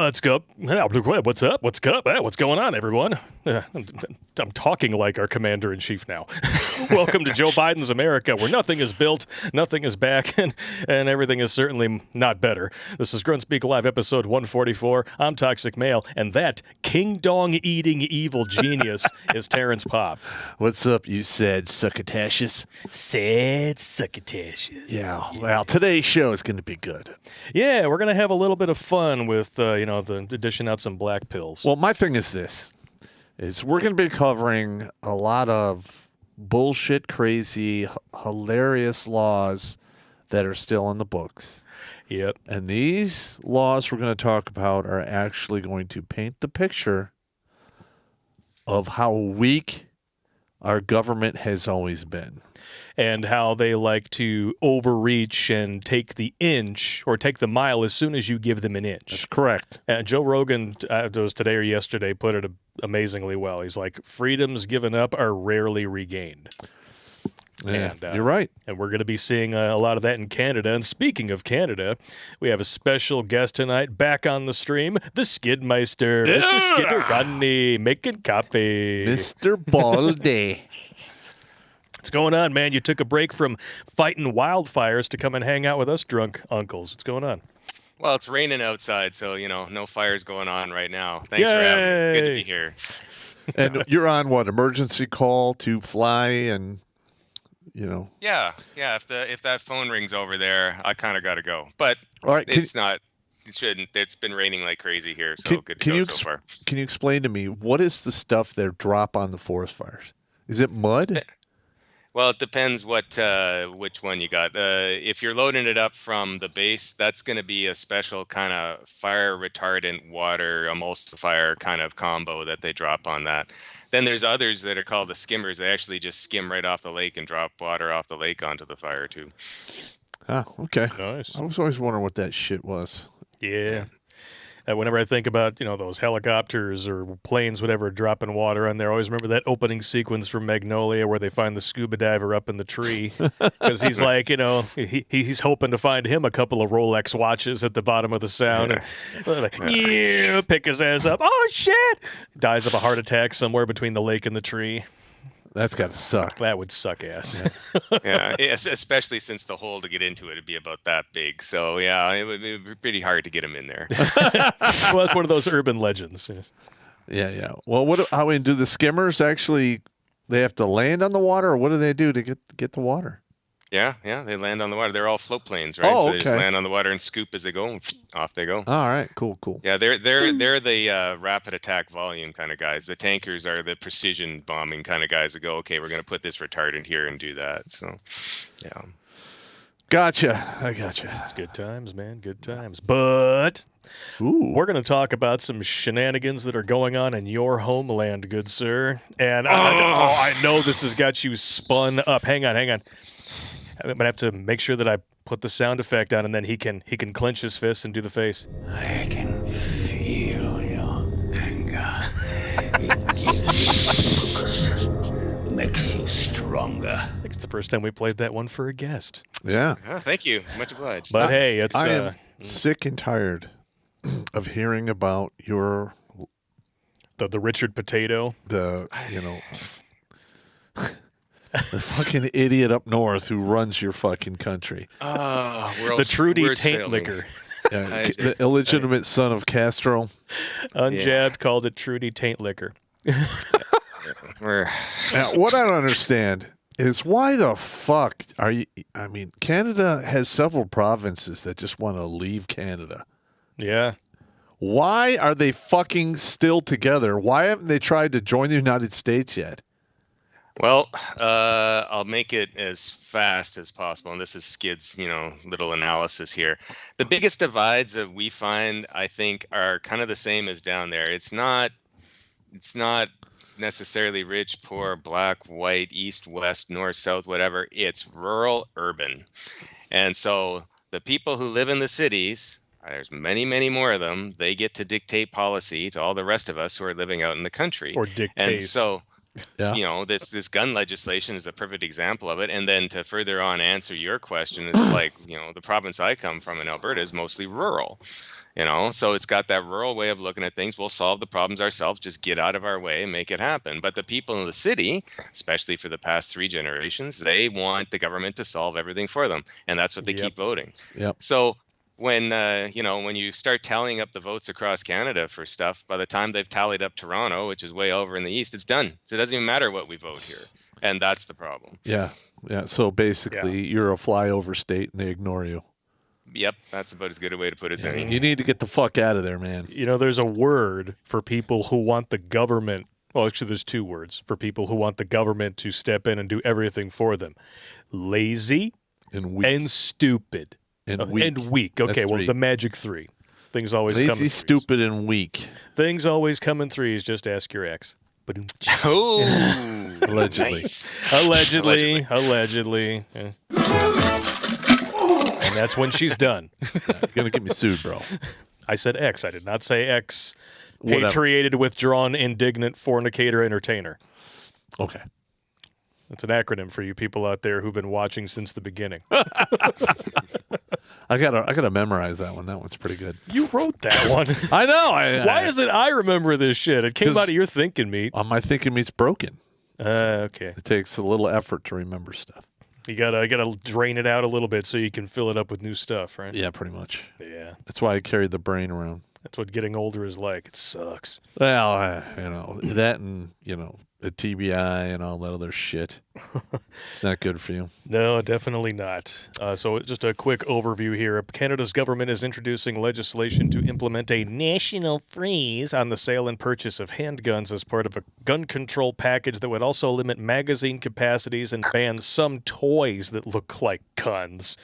What's up? What's up? What's up? What's going on, everyone? I'm talking like our commander-in-chief now. Welcome to Joe Biden's America, where nothing is built, nothing is back, and everything is certainly not better. This is Grunt Speak Live, episode 144. I'm Toxic Male, and that king-dong-eating evil genius is Terrence Pop. What's up, you said succotaceous? Said succotaceous. Yeah, well, today's show is going to be good. Yeah, we're going to have a little bit of fun with, dishing out some black pills. Well, my thing is this, is we're going to be covering a lot of bullshit, crazy, hilarious laws that are still in the books. Yep. And these laws we're going to talk about are actually going to paint the picture of how weak our government has always been. And how they like to overreach and take the inch or take the mile as soon as you give them an inch. That's correct. And Joe Rogan, it was today or yesterday, put it amazingly well. He's like, freedoms given up are rarely regained. Yeah, and, you're right. And we're going to be seeing a lot of that in Canada. And speaking of Canada, we have a special guest tonight back on the stream, the Skidmeister, Mr. Skidder making copy. Mr. Baldy. What's going on, man? You took a break from fighting wildfires to come and hang out with us drunk uncles. What's going on? Well, it's raining outside, so, no fires going on right now. Thanks for having me. Good to be here. And you're on what, emergency call to fly and, Yeah. If that phone rings over there, I kind of got to go. But all right, it shouldn't. It's been raining like crazy here, so good to go so far. Can you explain to me, what is the stuff they drop on the forest fires? Is it mud? Well, it depends which one you got. If you're loading it up from the base, that's going to be a special kind of fire retardant water emulsifier kind of combo that they drop on that. Then there's others that are called the skimmers. They actually just skim right off the lake and drop water off the lake onto the fire too. Oh, okay. Nice. I was always wondering what that shit was. Yeah. Whenever I think about, those helicopters or planes, whatever, dropping water on there, I always remember that opening sequence from Magnolia where they find the scuba diver up in the tree. Because he's like, he's hoping to find him a couple of Rolex watches at the bottom of the sound. And pick his ass up. Oh, shit! Dies of a heart attack somewhere between the lake and the tree. That's got to suck. That would suck ass. Yeah, especially since the hole to get into it would be about that big. So, yeah, it would be pretty hard to get him in there. Well, it's one of those urban legends. Yeah. Well, how do the skimmers actually, they have to land on the water, or what do they do to get the water? Yeah, they land on the water. They're all float planes, right? Oh, so they just land on the water and scoop as they go, and off they go. All right, cool. Yeah, they're the rapid attack volume kind of guys. The tankers are the precision bombing kind of guys that go, okay, we're going to put this retardant here and do that. So, yeah. Gotcha. I gotcha. It's good times, man. Good times. But we're going to talk about some shenanigans that are going on in your homeland, good sir. And I know this has got you spun up. Hang on. I'm going to have to make sure that I put the sound effect on, and then he can clench his fists and do the face. I can feel your anger. It gives you focus, makes you stronger. I think it's the first time we played that one for a guest. Yeah. Oh, thank you. Much obliged. But hey, it's... I am sick and tired of hearing about your... The Richard Potato. The fucking idiot up north who runs your fucking country. The Trudy Taint Liquor. Yeah, the illegitimate son of Castro. Unjabbed called it Trudy Taint Liquor. Now, what I don't understand is why the fuck are you... I mean, Canada has several provinces that just want to leave Canada. Yeah. Why are they fucking still together? Why haven't they tried to join the United States yet? Well, I'll make it as fast as possible. And this is Skid's, little analysis here. The biggest divides that we find, I think, are kind of the same as down there. It's not necessarily rich, poor, black, white, east, west, north, south, whatever. It's rural, urban. And so the people who live in the cities, there's many, many more of them, they get to dictate policy to all the rest of us who are living out in the country. Or dictate. And so Yeah. You know, this gun legislation is a perfect example of it. And then to further on answer your question, it's like, you know, the province I come from in Alberta is mostly rural. You know, so it's got that rural way of looking at things. We'll solve the problems ourselves, just get out of our way and make it happen. But the people in the city, especially for the past 3 generations, they want the government to solve everything for them. And that's what they keep voting. Yep. So when, you know, when you start tallying up the votes across Canada for stuff, by the time they've tallied up Toronto, which is way over in the east, it's done. So it doesn't even matter what we vote here. And that's the problem. Yeah. Yeah. So basically, you're a flyover state and they ignore you. Yep, that's about as good a way to put it as any. You need to get the fuck out of there, man. You know, there's a word for people who want the government. Well, actually, there's 2 words for people who want the government to step in and do everything for them: lazy And weak. and stupid. And weak. And weak. Okay, That's well, 3. the magic 3. Things always come in Lazy, threes. stupid, and weak. Things always come in 3s. Just ask your ex. Ba-doom. Oh, Allegedly. nice. Allegedly. Yeah. And that's when she's done. You're going to get me sued, bro. I said ex. I did not say ex. Whatever. Patriated, withdrawn, indignant, fornicator, entertainer. Okay. It's an acronym for you people out there who've been watching since the beginning. I gotta memorize that one. That one's pretty good. You wrote that one. I know. Why is it I remember this shit? It came 'Cause- out of your thinking meat. My thinking meat's broken. Okay. It takes a little effort to remember stuff. You gotta drain it out a little bit so you can fill it up with new stuff, right? Yeah, pretty much. Yeah. That's why I carry the brain around. That's what getting older is like. It sucks. Well, you know, that and, you know, a TBI and all that other shit. It's not good for you. No, definitely not. So just a quick overview here. Canada's government is introducing legislation to implement a national freeze on the sale and purchase of handguns as part of a gun control package that would also limit magazine capacities and ban some toys that look like guns.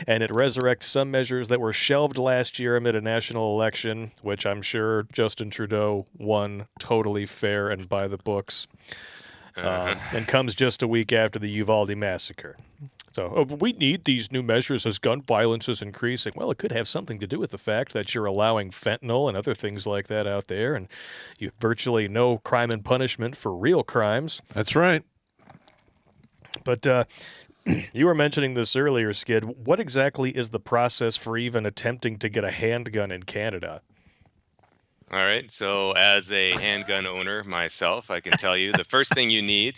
And it resurrects some measures that were shelved last year amid a national election, which I'm sure Justin Trudeau won totally fair and by the books. And comes just a week after the Uvalde massacre. So we need these new measures as gun violence is increasing. Well, it could have something to do with the fact that you're allowing fentanyl and other things like that out there, and you have virtually no crime and punishment for real crimes. That's right. But you were mentioning this earlier, Skid. What exactly is the process for even attempting to get a handgun in Canada? All right. So as a handgun owner myself, I can tell you the first thing you need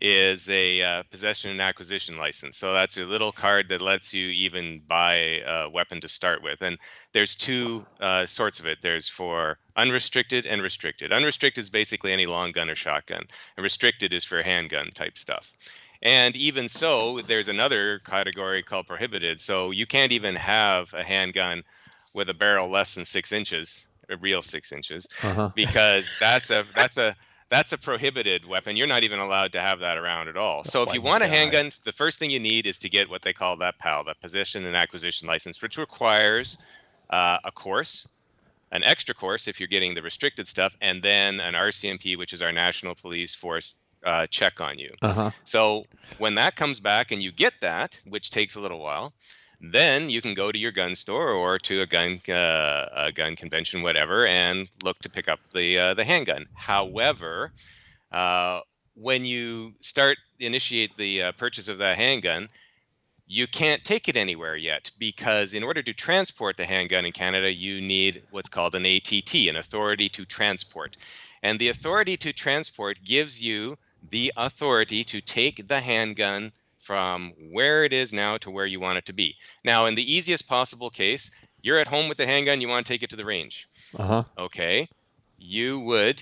is a possession and acquisition license. So that's your little card that lets you even buy a weapon to start with. And there's 2 sorts of it. There's for unrestricted and restricted. Unrestricted is basically any long gun or shotgun. And restricted is for handgun type stuff. And even so, there's another category called prohibited. So you can't even have a handgun with a barrel less than 6 inches. A real 6 inches, because that's a prohibited weapon. You're not even allowed to have that around at all. So if you want a handgun, the first thing you need is to get what they call that PAL, that possession and acquisition license, which requires a course, an extra course if you're getting the restricted stuff, and then an RCMP, which is our National Police Force, check on you. So when that comes back and you get that, which takes a little while, then you can go to your gun store or to a gun convention, whatever, and look to pick up the handgun. However, when you initiate the purchase of that handgun, you can't take it anywhere yet, because in order to transport the handgun in Canada, you need what's called an ATT, an authority to transport. And the authority to transport gives you the authority to take the handgun from where it is now to where you want it to be. Now, in the easiest possible case, you're at home with the handgun, you want to take it to the range. Okay. You would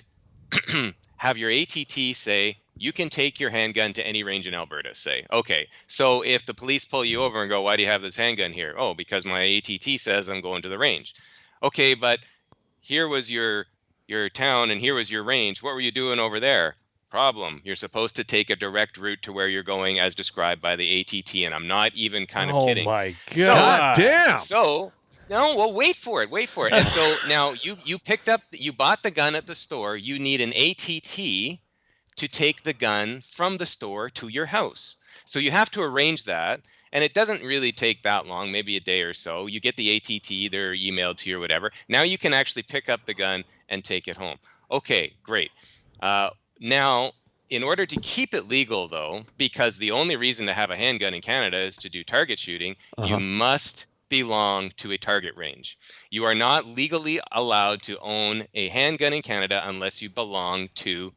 have your ATT say, you can take your handgun to any range in Alberta, say. Okay, so if the police pull you over and go, why do you have this handgun here? Oh, because my ATT says I'm going to the range. Okay, but here was your town and here was your range. What were you doing over there? Problem. You're supposed to take a direct route to where you're going as described by the ATT, and I'm not even kind of kidding. Oh my God. God damn. So, no, well, wait for it. And so now you bought the gun at the store. You need an ATT to take the gun from the store to your house. So you have to arrange that, and it doesn't really take that long, maybe a day or so. You get the ATT, they're emailed to you or whatever. Now you can actually pick up the gun and take it home. Okay, great. Now, in order to keep it legal, though, because the only reason to have a handgun in Canada is to do target shooting, you must belong to a target range. You are not legally allowed to own a handgun in Canada unless you belong to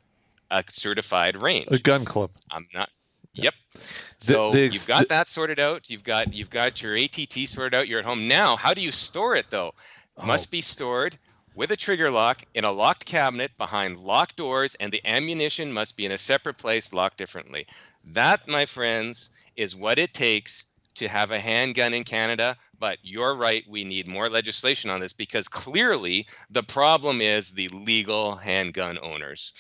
a certified range. A gun club. I'm not. Yep. So you've got that sorted out. You've got your ATT sorted out. You're at home now. How do you store it though? Must be stored with a trigger lock in a locked cabinet behind locked doors, and the ammunition must be in a separate place, locked differently. That, my friends, is what it takes to have a handgun in Canada. But you're right, we need more legislation on this, because clearly the problem is the legal handgun owners.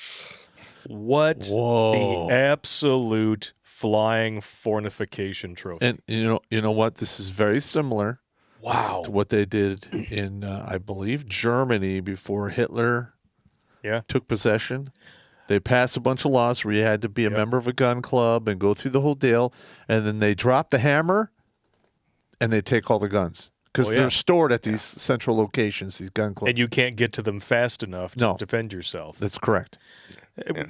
What the absolute flying fornication trophy. And you know what? This is very similar. Wow. To what they did in, I believe, Germany before Hitler took possession. They passed a bunch of laws where you had to be a member of a gun club and go through the whole deal. And then they drop the hammer and they take all the guns. Because they're stored at these central locations, these gun clubs. And you can't get to them fast enough to defend yourself. That's correct.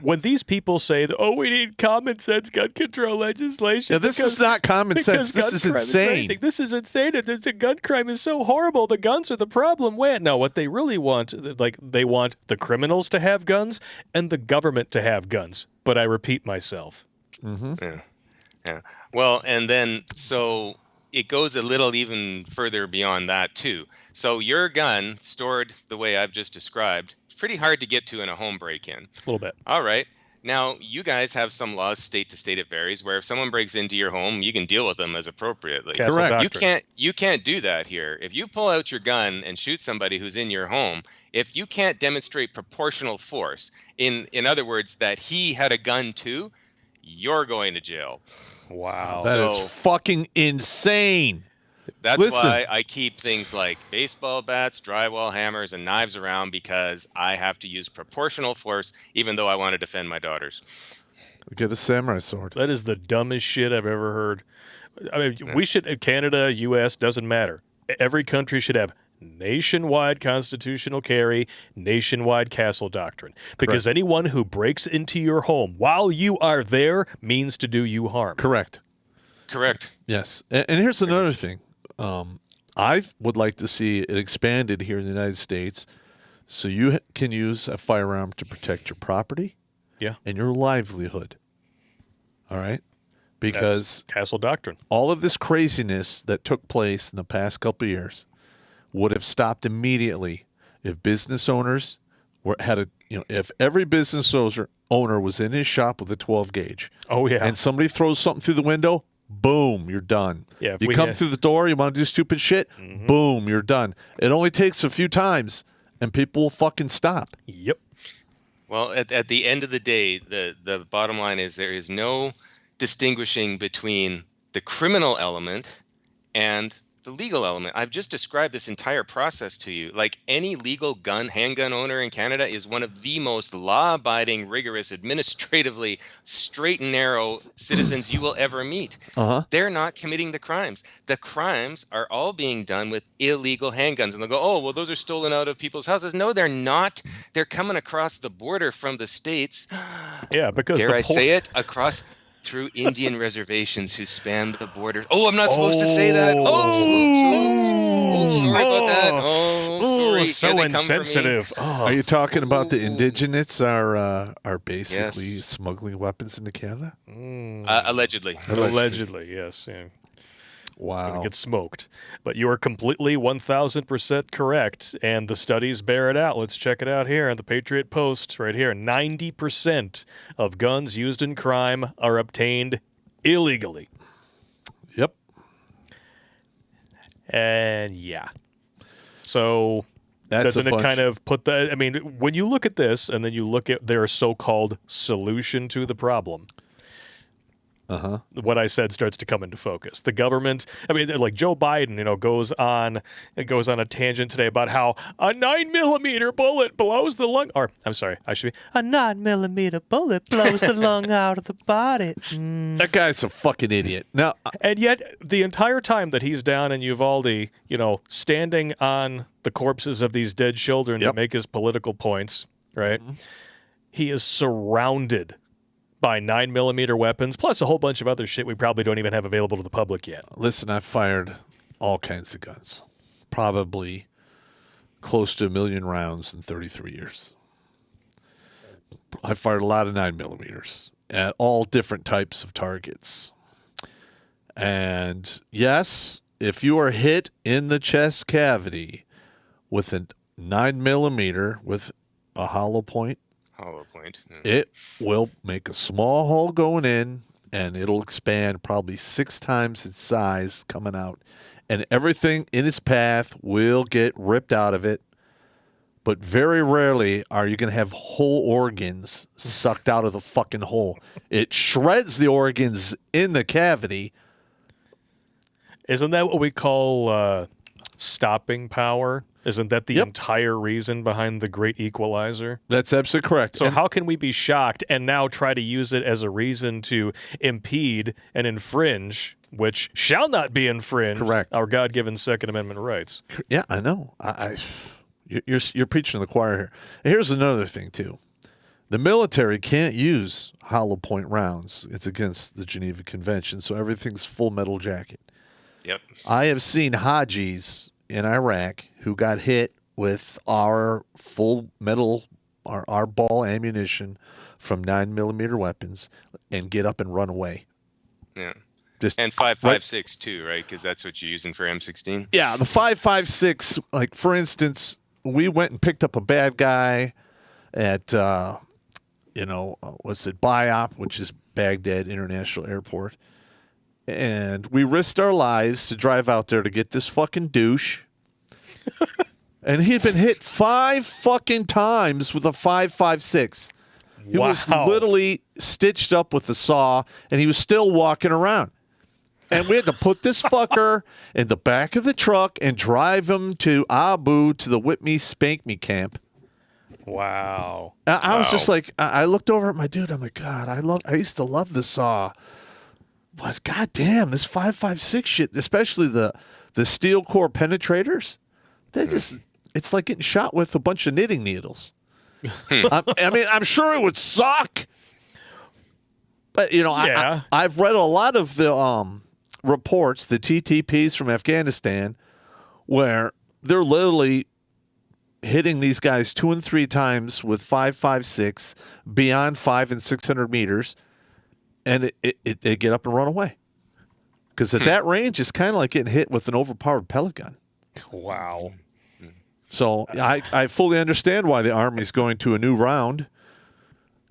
When these people say, we need common sense gun control legislation. Yeah, this is not common sense. This is insane. This is insane. The gun crime is so horrible. The guns are the problem. No, what they really want, they want the criminals to have guns and the government to have guns. But I repeat myself. Mm-hmm. Yeah. Well, and then so it goes a little even further beyond that too. So your gun stored the way I've just described, it's pretty hard to get to in a home break-in. A little bit. All right. Now, you guys have some laws, state to state it varies, where if someone breaks into your home, you can deal with them as appropriately. Correct. You can't do that here. If you pull out your gun and shoot somebody who's in your home, if you can't demonstrate proportional force, in other words, that he had a gun too, you're going to jail. Wow. That is fucking insane. That's why I keep things like baseball bats, drywall hammers, and knives around, because I have to use proportional force, even though I want to defend my daughters. Get a samurai sword. That is the dumbest shit I've ever heard. I mean, we should, Canada, U.S., doesn't matter. Every country should have nationwide constitutional carry, nationwide castle doctrine. Because anyone who breaks into your home while you are there means to do you harm. Correct. Yes. And here's another thing. I would like to see it expanded here in the United States so you can use a firearm to protect your property and your livelihood. All right? Because that's castle doctrine. All of this craziness that took place in the past couple of years would have stopped immediately if business owners if every business owner was in his shop with a 12 gauge. Oh, yeah. And somebody throws something through the window, boom, you're done. Yeah, you come through the door, you want to do stupid shit, boom, you're done. It only takes a few times, and people will fucking stop. Yep. Well, at the end of the day, the bottom line is there is no distinguishing between the criminal element and the legal element. I've just described this entire process to you. Like, any legal handgun owner in Canada is one of the most law-abiding, rigorous, administratively straight and narrow citizens you will ever meet. They're not committing the crimes. The crimes are all being done with illegal handguns. And they'll go, those are stolen out of people's houses. No, they're not. They're coming across the border from the States. Yeah, because dare I say it? Through Indian reservations who span the border. Oh, I'm not supposed to say that. Sorry about that. Sorry. So insensitive. Are you talking about the indigenous are basically smuggling weapons into Canada? Allegedly. Allegedly, yes. Yeah. Wow. Get smoked. But you are completely 1,000% correct, and the studies bear it out. Let's check it out here on the Patriot Post right here. 90% of guns used in crime are obtained illegally. Yep. And so doesn't it kind of put that? I mean, when you look at this and then you look at their so-called solution to the problem, what I said starts to come into focus. The government, I mean, like Joe Biden, goes on a tangent today about how a 9mm bullet blows the lung, or I'm sorry, I should be, a 9mm bullet blows the lung out of the body. That guy's a fucking idiot. Now, and yet the entire time that he's down in Uvalde, standing on the corpses of these dead children to make his political points, right? He is surrounded buy 9mm weapons, plus a whole bunch of other shit we probably don't even have available to the public yet. Listen, I've fired all kinds of guns. Probably close to 1 million rounds in 33 years. I fired a lot of 9mm at all different types of targets. And yes, if you are hit in the chest cavity with a 9mm with a hollow point, it will make a small hole going in, and it'll expand probably 6 times its size coming out. And everything in its path will get ripped out of it. But very rarely are you going to have whole organs sucked out of the fucking hole. It shreds the organs in the cavity. Isn't that what we call stopping power? Isn't that the entire reason behind the Great Equalizer? That's absolutely correct. So how can we be shocked and now try to use it as a reason to impede and infringe, which shall not be infringed, our God-given Second Amendment rights? Yeah, I know. You're preaching to the choir here. And here's another thing, too. The military can't use hollow point rounds. It's against the Geneva Convention, so everything's full metal jacket. Yep. I have seen Hajis in Iraq who got hit with our full metal, our ball ammunition from 9mm weapons and get up and run away. Yeah. And 5.56 too, right? Because that's what you're using for M16. Yeah, the 5.56. Like for instance, we went and picked up a bad guy at, what's it, BIOP, which is Baghdad International Airport, and we risked our lives to drive out there to get this fucking douche. And he'd been hit 5 fucking times with a 5.56. He was literally stitched up with a saw, and he was still walking around. And we had to put this fucker in the back of the truck and drive him to Abu, to the Whip Me, Spank Me camp. Wow. I was just like, I looked over at my dude. I'm like, God, I used to love the saw. But goddamn, this 5.56 shit, especially the steel core penetrators, they just, it's like getting shot with a bunch of knitting needles. I mean, I'm sure it would suck. But, I've read a lot of the reports, the TTPs from Afghanistan, where they're literally hitting these guys 2 and 3 times with 5.56 beyond 500 and 600 meters, and they get up and run away. Because at that range, it's kind of like getting hit with an overpowered pellet gun. Wow. So I fully understand why the Army's going to a new round,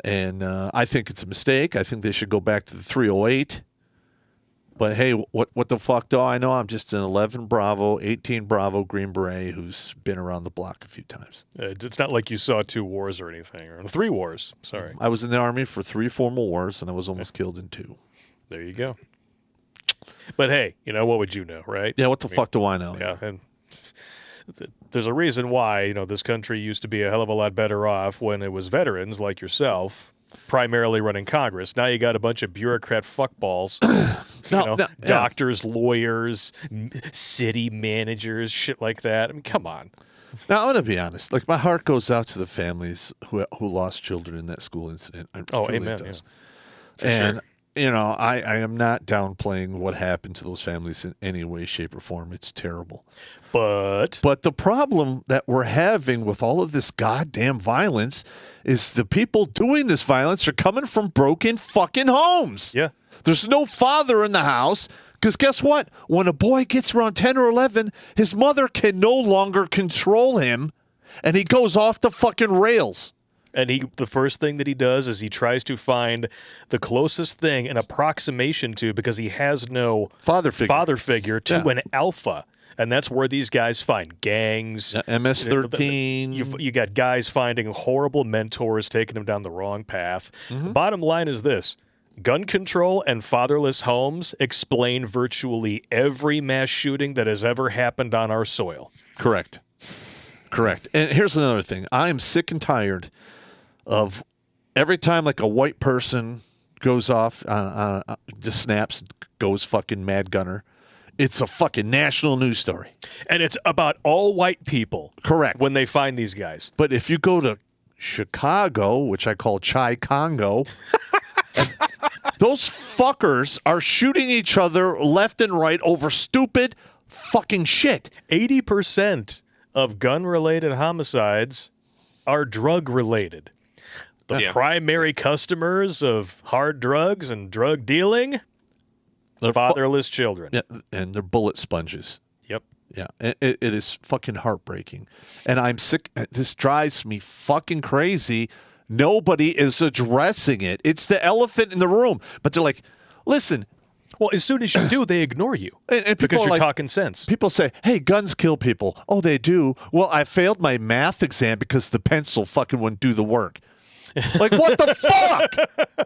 and I think it's a mistake. I think they should go back to the 308. But hey, what the fuck do I know? I'm just an 11 Bravo, 18 Bravo Green Beret who's been around the block a few times. It's not like you saw 2 wars or anything, or 3 wars. Sorry. I was in the Army for 3 formal wars, and I was almost killed in 2. There you go. But hey, what would you know, right? Yeah, what the fuck do I know? Yeah, and there's a reason why, this country used to be a hell of a lot better off when it was veterans like yourself primarily running Congress. Now you got a bunch of bureaucrat fuckballs, doctors, lawyers, city managers, shit like that. I mean, come on. Now, I'm going to be honest. Like, my heart goes out to the families who lost children in that school incident. Amen. It does. Yeah. And, I am not downplaying what happened to those families in any way, shape, or form. It's terrible. But the problem that we're having with all of this goddamn violence is the people doing this violence are coming from broken fucking homes. Yeah. There's no father in the house because guess what? When a boy gets around 10 or 11, his mother can no longer control him, and he goes off the fucking rails. And the first thing that he does is he tries to find the closest thing, an approximation to, because he has no father figure to an alpha. And that's where these guys find gangs. MS-13. You got guys finding horrible mentors, taking them down the wrong path. Mm-hmm. Bottom line is this. Gun control and fatherless homes explain virtually every mass shooting that has ever happened on our soil. Correct. And here's another thing. I am sick and tired of every time like a white person goes off, just snaps, goes fucking mad gunner. It's a fucking national news story. And it's about all white people. Correct. When they find these guys. But if you go to Chicago, which I call Chai Congo, And those fuckers are shooting each other left and right over stupid fucking shit. 80% of gun-related homicides are drug-related. The primary customers of hard drugs and drug dealing, fatherless children. Yeah, and they're bullet sponges. Yep. Yeah, it is fucking heartbreaking. And I'm sick. This drives me fucking crazy. Nobody is addressing it. It's the elephant in the room. But they're like, listen. Well, as soon as you do, they ignore you and because you're like, talking sense. People say, hey, guns kill people. Oh, they do? Well, I failed my math exam because the pencil fucking wouldn't do the work. Like, what the fuck?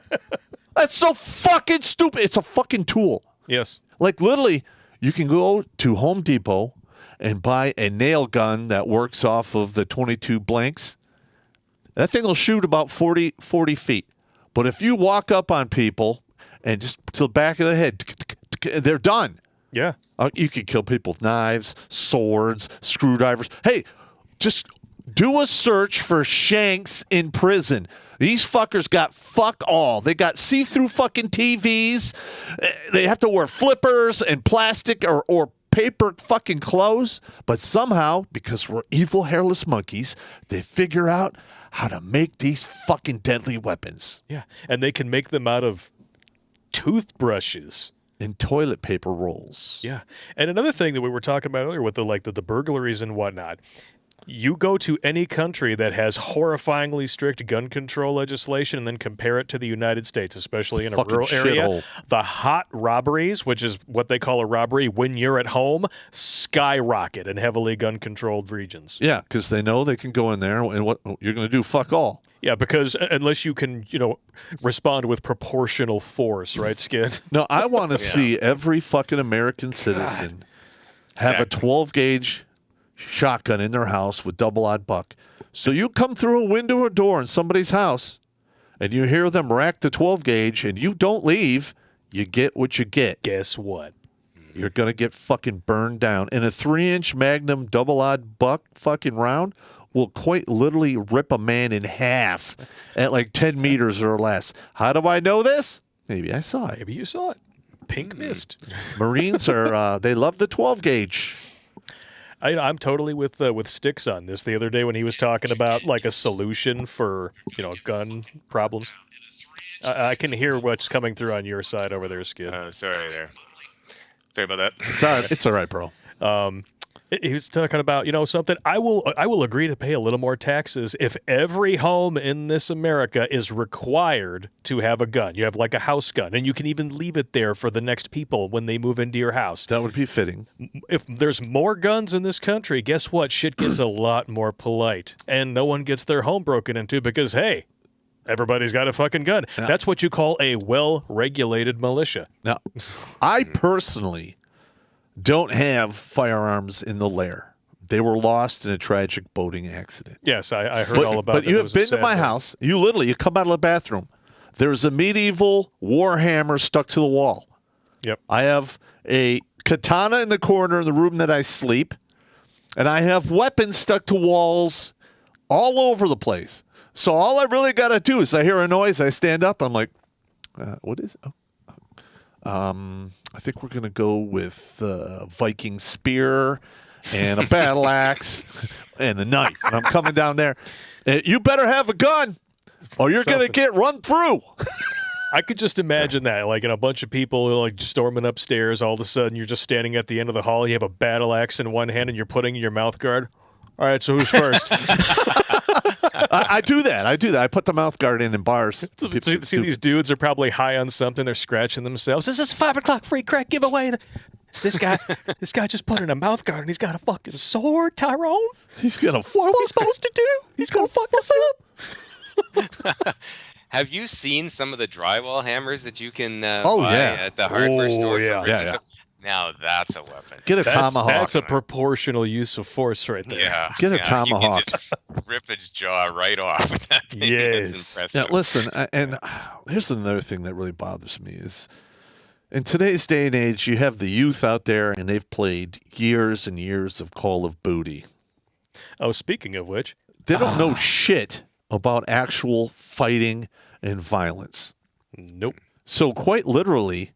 That's so fucking stupid. It's a fucking tool. Yes. Like, literally, you can go to Home Depot and buy a nail gun that works off of the 22 blanks. That thing will shoot about 40 feet. But if you walk up on people and just to the back of the head, they're done. Yeah. You can kill people with knives, swords, screwdrivers. Hey, just do a search for shanks in prison. These fuckers got fuck all. They got see-through fucking TVs. They have to wear flippers and plastic or paper fucking clothes. But somehow, because we're evil hairless monkeys, they figure out how to make these fucking deadly weapons. Yeah. And they can make them out of toothbrushes. And toilet paper rolls. Yeah. And another thing that we were talking about earlier with the burglaries and whatnot, you go to any country that has horrifyingly strict gun control legislation and then compare it to the United States, especially in a rural area, the hot robberies, which is what they call a robbery when you're at home, skyrocket in heavily gun-controlled regions. Yeah, because they know they can go in there and what you're going to do, fuck all. Yeah, because unless you can, respond with proportional force, right, Skid? No, I want to see every fucking American citizen have a 12-gauge shotgun in their house with double-aught buck. So you come through a window or door in somebody's house and you hear them rack the 12-gauge and you don't leave, you get what you get. Guess what? You're going to get fucking burned down. And a 3-inch Magnum double-aught buck fucking round will quite literally rip a man in half at like 10 meters or less. How do I know this? Maybe I saw it. Maybe you saw it. Pink mist. Marines are, they love the 12-gauge. I'm totally with Sticks on this. The other day when he was talking about like a solution for gun problems, I can hear what's coming through on your side over there, Skid. Sorry about that. It's all right, bro. He was talking about something. I will agree to pay a little more taxes if every home in this America is required to have a gun. You have like a house gun, and you can even leave it there for the next people when they move into your house. That would be fitting. If there's more guns in this country, guess what? Shit gets a lot more polite, and no one gets their home broken into because, hey, everybody's got a fucking gun. Yeah. That's what you call a well-regulated militia. Now, I personally don't have firearms in the lair. They were lost in a tragic boating accident. Yes, I heard all about that. But you have been to my house. You come out of the bathroom. There's a medieval war hammer stuck to the wall. Yep. I have a katana in the corner of the room that I sleep. And I have weapons stuck to walls all over the place. So all I really got to do is I hear a noise. I stand up. I'm like, what is it? I think we're going to go with Viking spear and a battle axe and a knife. And I'm coming down there. You better have a gun or you're going to get run through. I could just imagine that, like a bunch of people like storming upstairs. All of a sudden, you're just standing at the end of the hall. You have a battle axe in one hand and you're putting in your mouth guard. All right, so who's first? I do that. I put the mouth guard in bars. See, these dudes are probably high on something. They're scratching themselves. This is 5 o'clock free crack giveaway. This guy just put in a mouth guard and he's got a fucking sword, Tyrone. He's gonna. What are we supposed to do? He's gonna fuck us up. Have you seen some of the drywall hammers that you can buy at the hardware store? Yeah. Now that's a weapon. Get a tomahawk. That's a proportional use of force right there. Yeah. Get a tomahawk. You can just rip its jaw right off with that thing. Yes. Now, listen, and here's another thing that really bothers me is in today's day and age, you have the youth out there and they've played years and years of Call of Duty. Oh, speaking of which. They don't know shit about actual fighting and violence. Nope. So quite literally,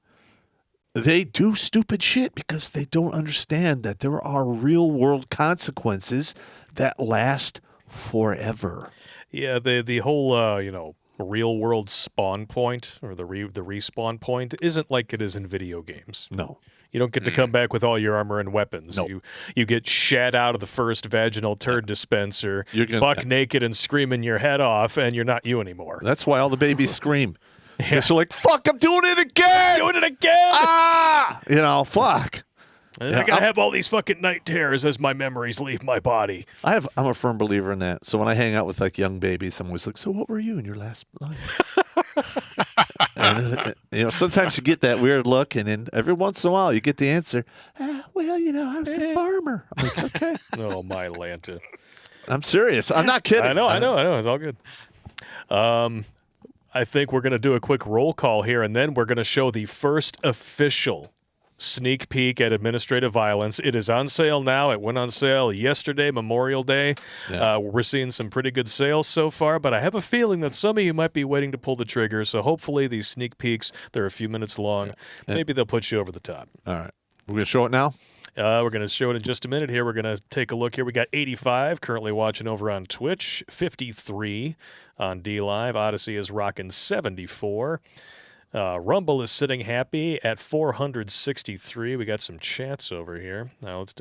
they do stupid shit because they don't understand that there are real-world consequences that last forever. Yeah, the whole real world spawn point or the respawn point isn't like it is in video games. No. You don't get to come back with all your armor and weapons. Nope. You get shat out of the first vaginal turd dispenser, buck naked and screaming your head off, and you're not you anymore. That's why all the babies scream. Because they're like, fuck, I'm doing it again! Doing it again! Ah! Fuck. And I gotta have all these fucking night terrors as my memories leave my body. I'm a firm believer in that. So when I hang out with like young babies, I'm always like, so what were you in your last life? And, sometimes you get that weird look, and then every once in a while you get the answer, I was a farmer. I'm like, okay. Oh, my Lanta. I'm serious. I'm not kidding. I know. It's all good. I think we're going to do a quick roll call here, and then we're going to show the first official sneak peek at administrative violence. It is on sale now. It went on sale yesterday, Memorial Day. Yeah. We're seeing some pretty good sales so far, but I have a feeling that some of you might be waiting to pull the trigger, so hopefully these sneak peeks, they're a few minutes long. Yeah. Maybe they'll put you over the top. All right. We're going to show it now? We're going to show it in just a minute here. We're going to take a look here. We got 85 currently watching over on Twitch, 53 on DLive. Odyssey is rocking 74. Rumble is sitting happy at 463. We got some chats over here. Now let's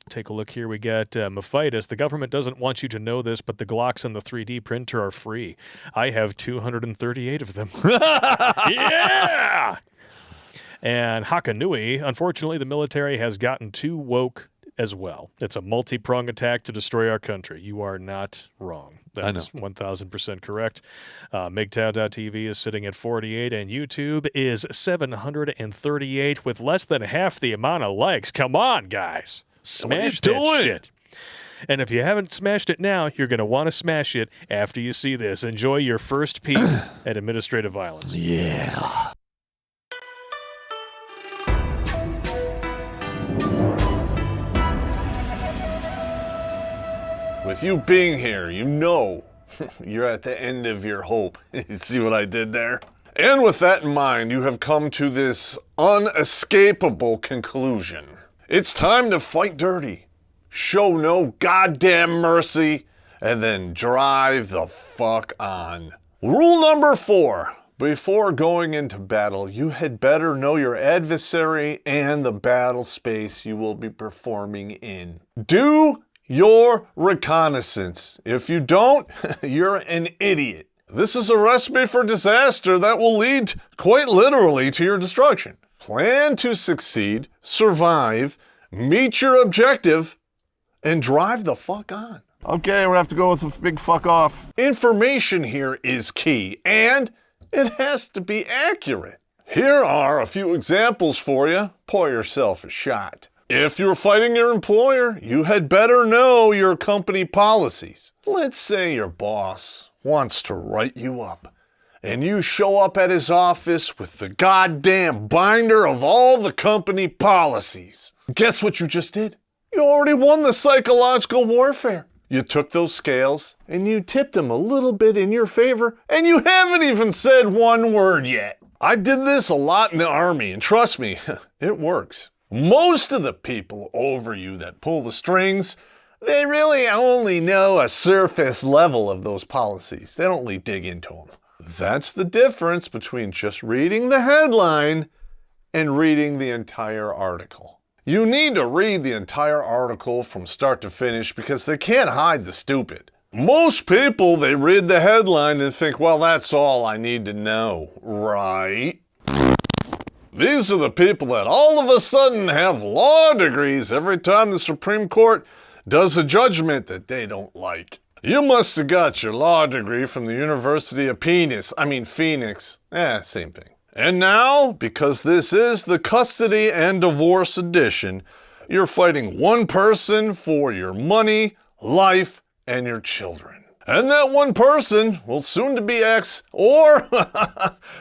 take a look here. We got Mephitis. The government doesn't want you to know this, but the Glocks and the 3D printer are free. I have 238 of them. Yeah! And Hakanui, unfortunately, the military has gotten too woke as well. It's a multi-pronged attack to destroy our country. You are not wrong. That is 1,000% correct. MGTOW.tv is sitting at 48, and YouTube is 738 with less than half the amount of likes. Come on, guys. Smash that shit. And if you haven't smashed it now, you're going to want to smash it after you see this. Enjoy your first peek at administrative violence. Yeah. With you being here, you're at the end of your hope. You see what I did there? And with that in mind, you have come to this unescapable conclusion. It's time to fight dirty, show no goddamn mercy, and then drive the fuck on. Rule number 4. Before going into battle, you had better know your adversary and the battle space you will be performing in. Do your reconnaissance. If you don't, you're an idiot. This is a recipe for disaster that will lead quite literally to your destruction. Plan to succeed, survive, meet your objective, and drive the fuck on. Okay, we're gonna have to go with a big fuck off. Information here is key, and it has to be accurate. Here are a few examples for you. Pour yourself a shot. If you're fighting your employer, you had better know your company policies. Let's say your boss wants to write you up, and you show up at his office with the goddamn binder of all the company policies. Guess what you just did? You already won the psychological warfare. You took those scales, and you tipped them a little bit in your favor, and you haven't even said one word yet. I did this a lot in the Army, and trust me, it works. Most of the people over you that pull the strings, they really only know a surface level of those policies. They don't really dig into them. That's the difference between just reading the headline and reading the entire article. You need to read the entire article from start to finish because they can't hide the stupid. Most people, they read the headline and think, well, that's all I need to know, right? These are the people that all of a sudden have law degrees every time the Supreme Court does a judgment that they don't like. You must have got your law degree from the University of Phoenix. Same thing. And now, because this is the custody and divorce edition, you're fighting one person for your money, life, and your children. And that one person will soon to be ex, or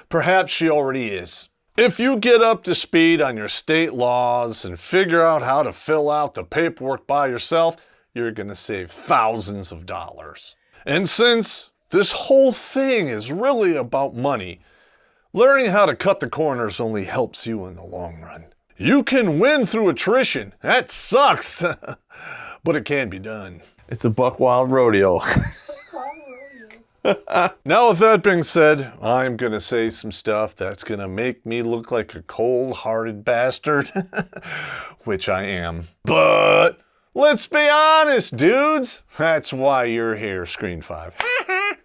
perhaps she already is. If you get up to speed on your state laws and figure out how to fill out the paperwork by yourself, you're going to save thousands of dollars. And since this whole thing is really about money, Learning how to cut the corners only helps you in the long run. You can win through attrition. That sucks, but it can be done. It's a buck wild rodeo. Now, with that being said, I'm going to say some stuff that's going to make me look like a cold-hearted bastard, which I am. But let's be honest, dudes. That's why you're here, Screen 5.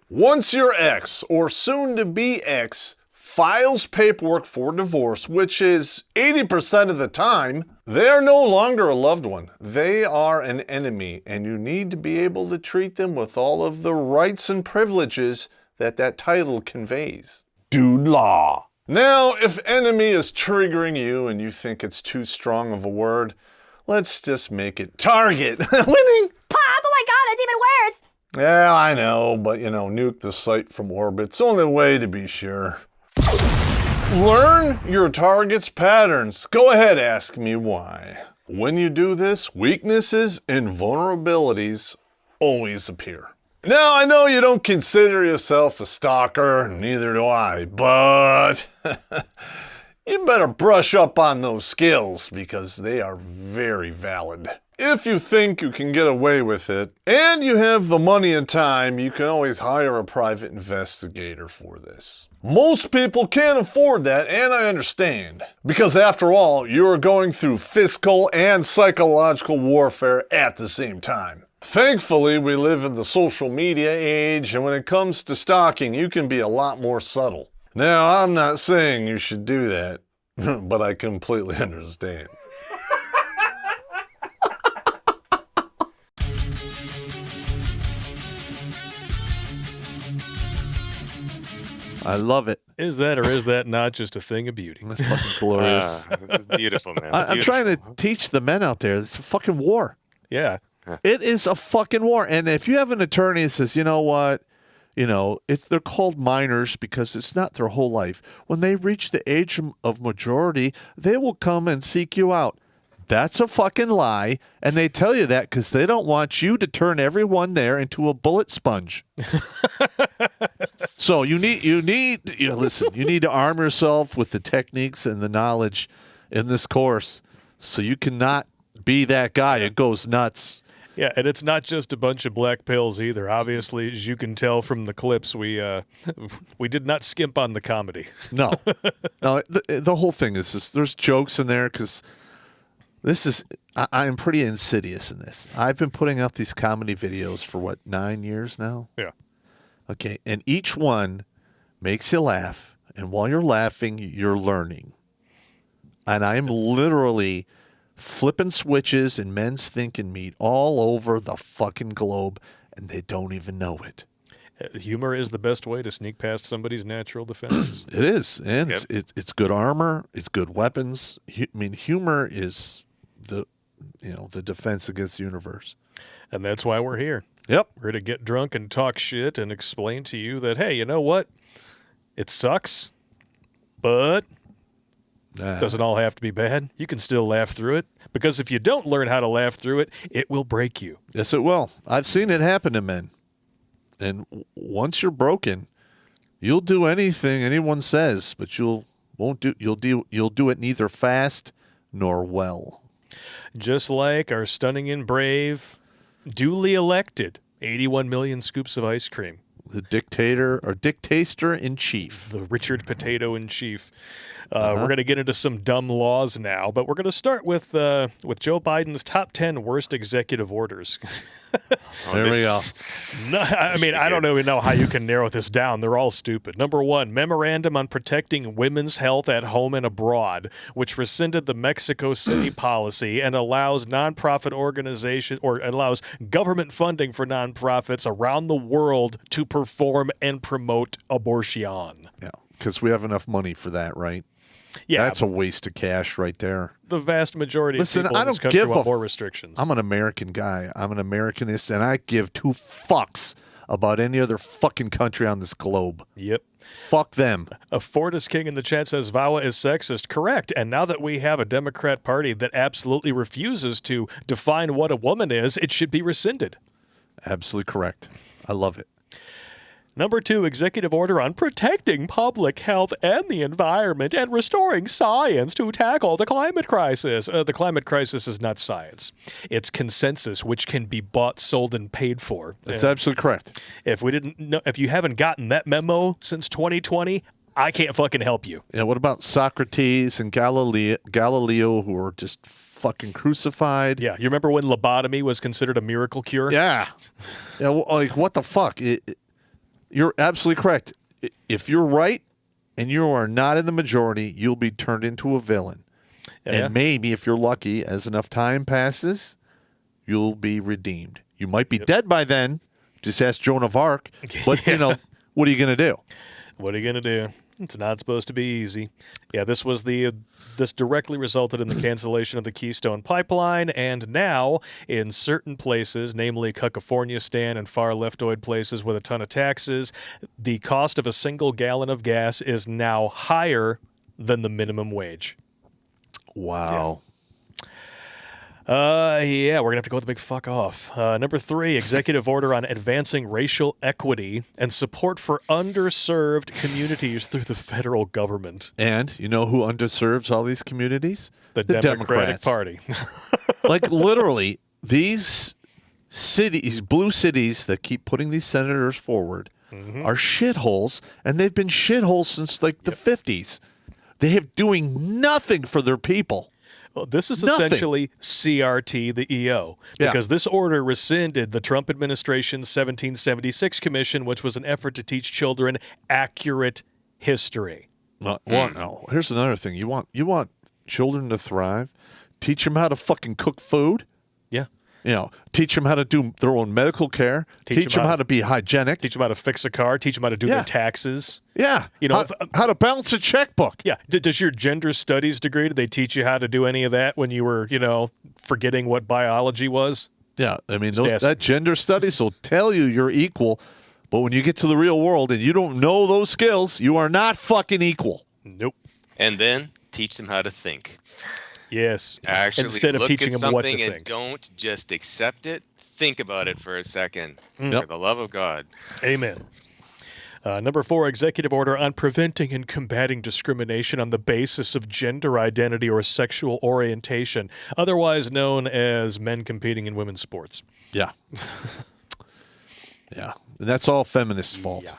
Once your ex, or soon-to-be ex, files paperwork for divorce, which is 80% of the time, they are no longer a loved one. They are an enemy, and you need to be able to treat them with all of the rights and privileges that that title conveys. Dude law. Now, if enemy is triggering you and you think it's too strong of a word, let's just make it target. Winning! Pop! Oh my god, it's even worse! Yeah, I know, but nuke the site from orbit. It's the only way to be sure. Learn your target's patterns. Go ahead, ask me why. When you do this, weaknesses and vulnerabilities always appear. Now, I know you don't consider yourself a stalker, neither do I, but you better brush up on those skills because they are very valid. If you think you can get away with it, and you have the money and time, you can always hire a private investigator for this. Most people can't afford that, and I understand. Because after all, you are going through physical and psychological warfare at the same time. Thankfully, we live in the social media age, and when it comes to stalking, you can be a lot more subtle. Now, I'm not saying you should do that, but I completely understand. I love it. Is that or is that not just a thing of beauty? That's fucking glorious. Beautiful, man. I'm trying to teach the men out there. It's a fucking war. Yeah. It is a fucking war. And if you have an attorney that says, you know what, they're called minors because it's not their whole life. When they reach the age of majority, they will come and seek you out. That's a fucking lie, and they tell you that because they don't want you to turn everyone there into a bullet sponge. So you need to arm yourself with the techniques and the knowledge in this course, so you cannot be that guy who goes nuts. Yeah, and it's not just a bunch of black pills either. Obviously, as you can tell from the clips, we did not skimp on the comedy. No, the whole thing is just, there's jokes in there because. I'm pretty insidious in this. I've been putting out these comedy videos for 9 years now? Yeah. Okay, and each one makes you laugh, and while you're laughing, you're learning. And I'm literally flipping switches in men's thinking meat all over the fucking globe, and they don't even know it. Humor is the best way to sneak past somebody's natural defenses. It is, and it's good armor, it's good weapons. Humor is the defense against the universe. And that's why we're here. Yep. We're to get drunk and talk shit and explain to you that, hey, you know what? It sucks, but doesn't all have to be bad. You can still laugh through it. Because if you don't learn how to laugh through it, it will break you. Yes, it will. I've seen it happen to men. And once you're broken, you'll do anything anyone says, but you'll do it neither fast nor well. Just like our stunning and brave, duly elected 81 million scoops of ice cream. The dictator or dictator in chief. The Richard Potato in chief. We're going to get into some dumb laws now, but we're going to start with Joe Biden's top 10 worst executive orders. There we go. No, I don't even know how you can narrow this down. They're all stupid. Number 1, memorandum on protecting women's health at home and abroad, which rescinded the Mexico City policy and allows nonprofit organizations or allows government funding for nonprofits around the world to perform and promote abortion. Yeah, because we have enough money for that, right? Yeah, that's a waste of cash right there. The vast majority of people in this country want more restrictions. I'm an American guy. I'm an Americanist, and I give 2 fucks about any other fucking country on this globe. Yep. Fuck them. A Fortis King in the chat says VAWA is sexist. Correct. And now that we have a Democrat Party that absolutely refuses to define what a woman is, it should be rescinded. Absolutely correct. I love it. Number 2, executive order on protecting public health and the environment and restoring science to tackle the climate crisis. The climate crisis is not science. It's consensus, which can be bought, sold, and paid for. That's absolutely correct. If you haven't gotten that memo since 2020, I can't fucking help you. Yeah, what about Socrates and Galileo who were just fucking crucified? Yeah, you remember when lobotomy was considered a miracle cure? Yeah. Yeah, like, what the fuck? You're absolutely correct. If you're right and you are not in the majority, you'll be turned into a villain. Yeah. And maybe, if you're lucky, as enough time passes, you'll be redeemed. You might be dead by then. Just ask Joan of Arc. But, you know, what are you going to do? What are you going to do? It's not supposed to be easy. Yeah, this directly resulted in the cancellation of the Keystone Pipeline, and now in certain places, namely California and far leftoid places with a ton of taxes, the cost of a single gallon of gas is now higher than the minimum wage. Wow. Yeah, we're going to have to go with a big fuck off. Number 3, executive order on advancing racial equity and support for underserved communities through the federal government. And you know who underserves all these communities? The Democratic Party. Like, literally, these cities, blue cities that keep putting these senators forward are shitholes, and they've been shitholes since, like, the 50s. They have doing nothing for their people. Well, this is essentially CRT, the EO, because this order rescinded the Trump administration's 1776 commission, which was an effort to teach children accurate history. No. Here's another thing. You want children to thrive? Teach them how to fucking cook food. Yeah. You know, teach them how to do their own medical care. Teach them how to be hygienic. Teach them how to fix a car. Teach them how to do their taxes. Yeah. You know, how to balance a checkbook. Yeah. Does your gender studies degree, did they teach you how to do any of that when you were, forgetting what biology was? Yeah. I mean, that gender studies will tell you you're equal, but when you get to the real world and you don't know those skills, you are not fucking equal. Nope. And then teach them how to think. Yes. Actually, instead of teaching them what to think. And don't just accept it. Think about it for a second. For the love of God. Amen. Number 4, executive order on preventing and combating discrimination on the basis of gender identity or sexual orientation, otherwise known as men competing in women's sports. Yeah. Yeah. And that's all feminists' fault.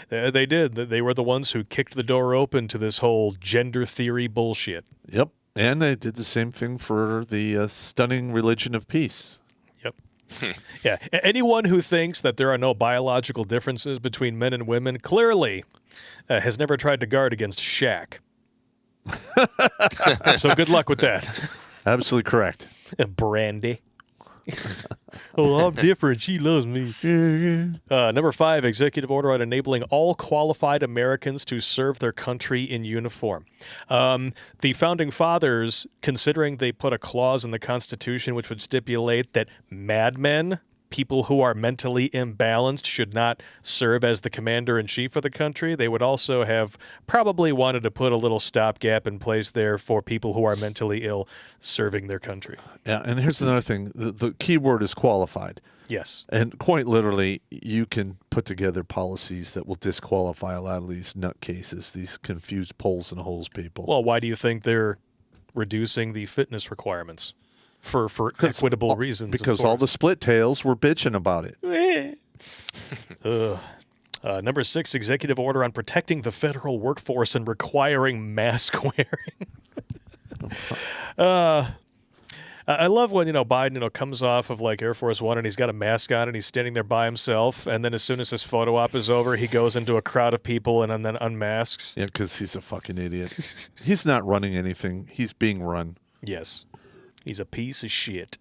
Yeah. They did. They were the ones who kicked the door open to this whole gender theory bullshit. Yep. And they did the same thing for the stunning religion of peace. Yep. Yeah. Anyone who thinks that there are no biological differences between men and women clearly has never tried to guard against Shaq. So good luck with that. Absolutely correct. Brandy. Oh, I'm different. She loves me. Number 5, executive order on enabling all qualified Americans to serve their country in uniform. The Founding Fathers, considering they put a clause in the Constitution which would stipulate that madmen, people who are mentally imbalanced, should not serve as the commander-in-chief of the country, they would also have probably wanted to put a little stopgap in place there for people who are mentally ill serving their country. Yeah, and here's another thing. The key word is qualified. Yes. And quite literally, you can put together policies that will disqualify a lot of these nutcases, these confused poles and holes people. Well, why do you think they're reducing the fitness requirements? For equitable reasons. Because all the split tails were bitching about it. Number 6, executive order on protecting the federal workforce and requiring mask wearing. I love when, Biden, comes off of like Air Force One and he's got a mask on and he's standing there by himself. And then as soon as his photo op is over, he goes into a crowd of people and then unmasks. Yeah, because he's a fucking idiot. He's not running anything. He's being run. Yes. He's a piece of shit.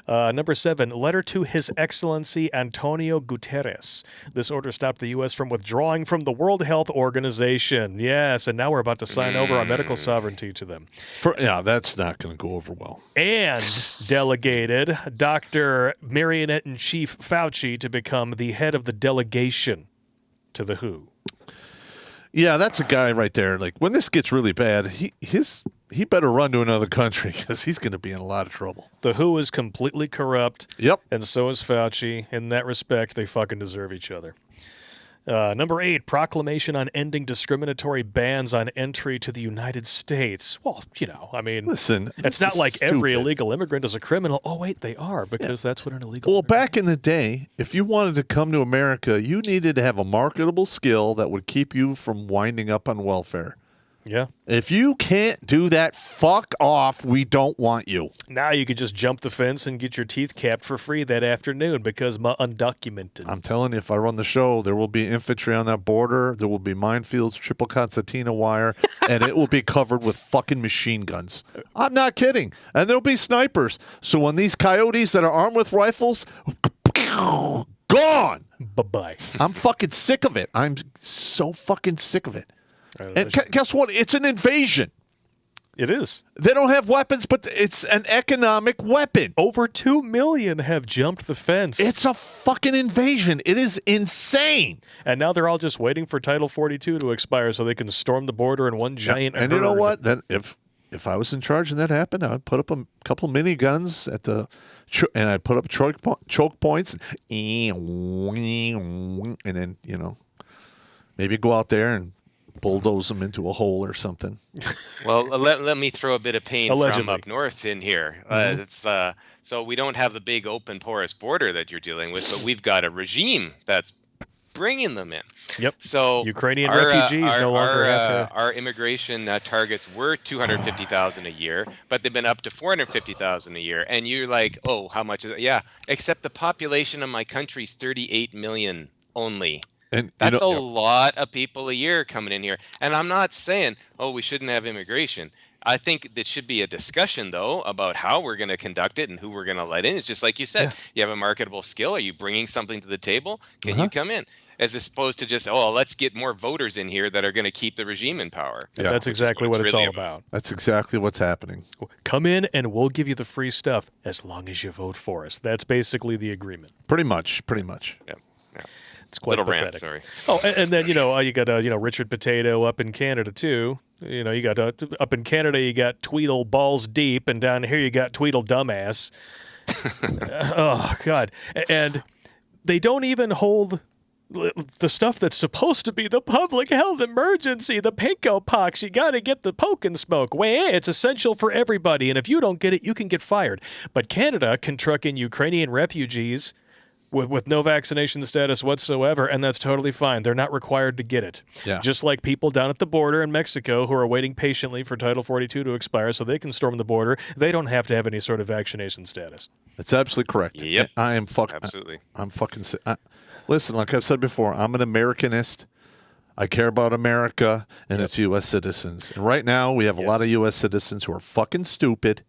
Number 7, letter to His Excellency Antonio Guterres. This order stopped the U.S. from withdrawing from the World Health Organization. Yes, and now we're about to sign over our medical sovereignty to them. That's not going to go over well. And delegated Dr. Marionette-in-Chief Fauci to become the head of the delegation to the WHO. Yeah, that's a guy right there. Like, when this gets really bad, he better run to another country because he's going to be in a lot of trouble. The WHO is completely corrupt. Yep. And so is Fauci. In that respect, they fucking deserve each other. Number 8, proclamation on ending discriminatory bans on entry to the United States. Well, I mean, listen, it's not like every illegal immigrant is a criminal. Oh, wait, they are, because that's what an illegal Well, back in the day, if you wanted to come to America, you needed to have a marketable skill that would keep you from winding up on welfare. Yeah. If you can't do that, fuck off. We don't want you. Now you could just jump the fence and get your teeth capped for free that afternoon because I'm undocumented. I'm telling you, if I run the show, there will be infantry on that border. There will be minefields, triple concertina wire, and it will be covered with fucking machine guns. I'm not kidding. And there'll be snipers. So when these coyotes that are armed with rifles, gone. Bye-bye. I'm fucking sick of it. I'm so fucking sick of it. And guess what? It's an invasion. It is. They don't have weapons, but it's an economic weapon. Over 2 million have jumped the fence. It's a fucking invasion. It is insane. And now they're all just waiting for Title 42 to expire so they can storm the border in one giant And herd. you know what? Then if I was in charge and that happened, I would put up a couple of miniguns at the and I'd put up choke points, and then maybe go out there and bulldoze them into a hole or something. Well, let me throw a bit of pain Allegedly. from up north in here. So we don't have the big open porous border that you're dealing with, but we've got a regime that's bringing them in. Yep. So Ukrainian refugees no longer have to. Our immigration targets were 250,000 a year, but they've been up to 450,000 a year. And you're like, oh, how much is it? Yeah, except the population of my country's 38 million only. And that's a lot of people a year coming in here. And I'm not saying, oh, we shouldn't have immigration. I think there should be a discussion, though, about how we're going to conduct it and who we're going to let in. It's just like you said, you have a marketable skill. Are you bringing something to the table? Can you come in? As opposed to just, let's get more voters in here that are going to keep the regime in power. Yeah. That's exactly what it's really all about. That's exactly what's happening. Come in and we'll give you the free stuff as long as you vote for us. That's basically the agreement. Pretty much. Yeah. It's quite little pathetic. rant, sorry. Oh, and then you got Richard Potato up in Canada too. You got up in Canada you got Tweedle Balls Deep, and down here you got Tweedle Dumbass. Oh God! And they don't even hold the stuff that's supposed to be the public health emergency, the pinko pox. You got to get the poke and smoke. It's essential for everybody, and if you don't get it, you can get fired. But Canada can truck in Ukrainian refugees with no vaccination status whatsoever, and that's totally fine. They're not required to get it. Yeah. Just like people down at the border in Mexico who are waiting patiently for Title 42 to expire so they can storm the border, they don't have to have any sort of vaccination status. That's absolutely correct. Yep. I am Absolutely. I'm fucking sick. Listen, like I've said before, I'm an Americanist. I care about America and its U.S. citizens. And right now, we have a lot of U.S. citizens who are fucking stupid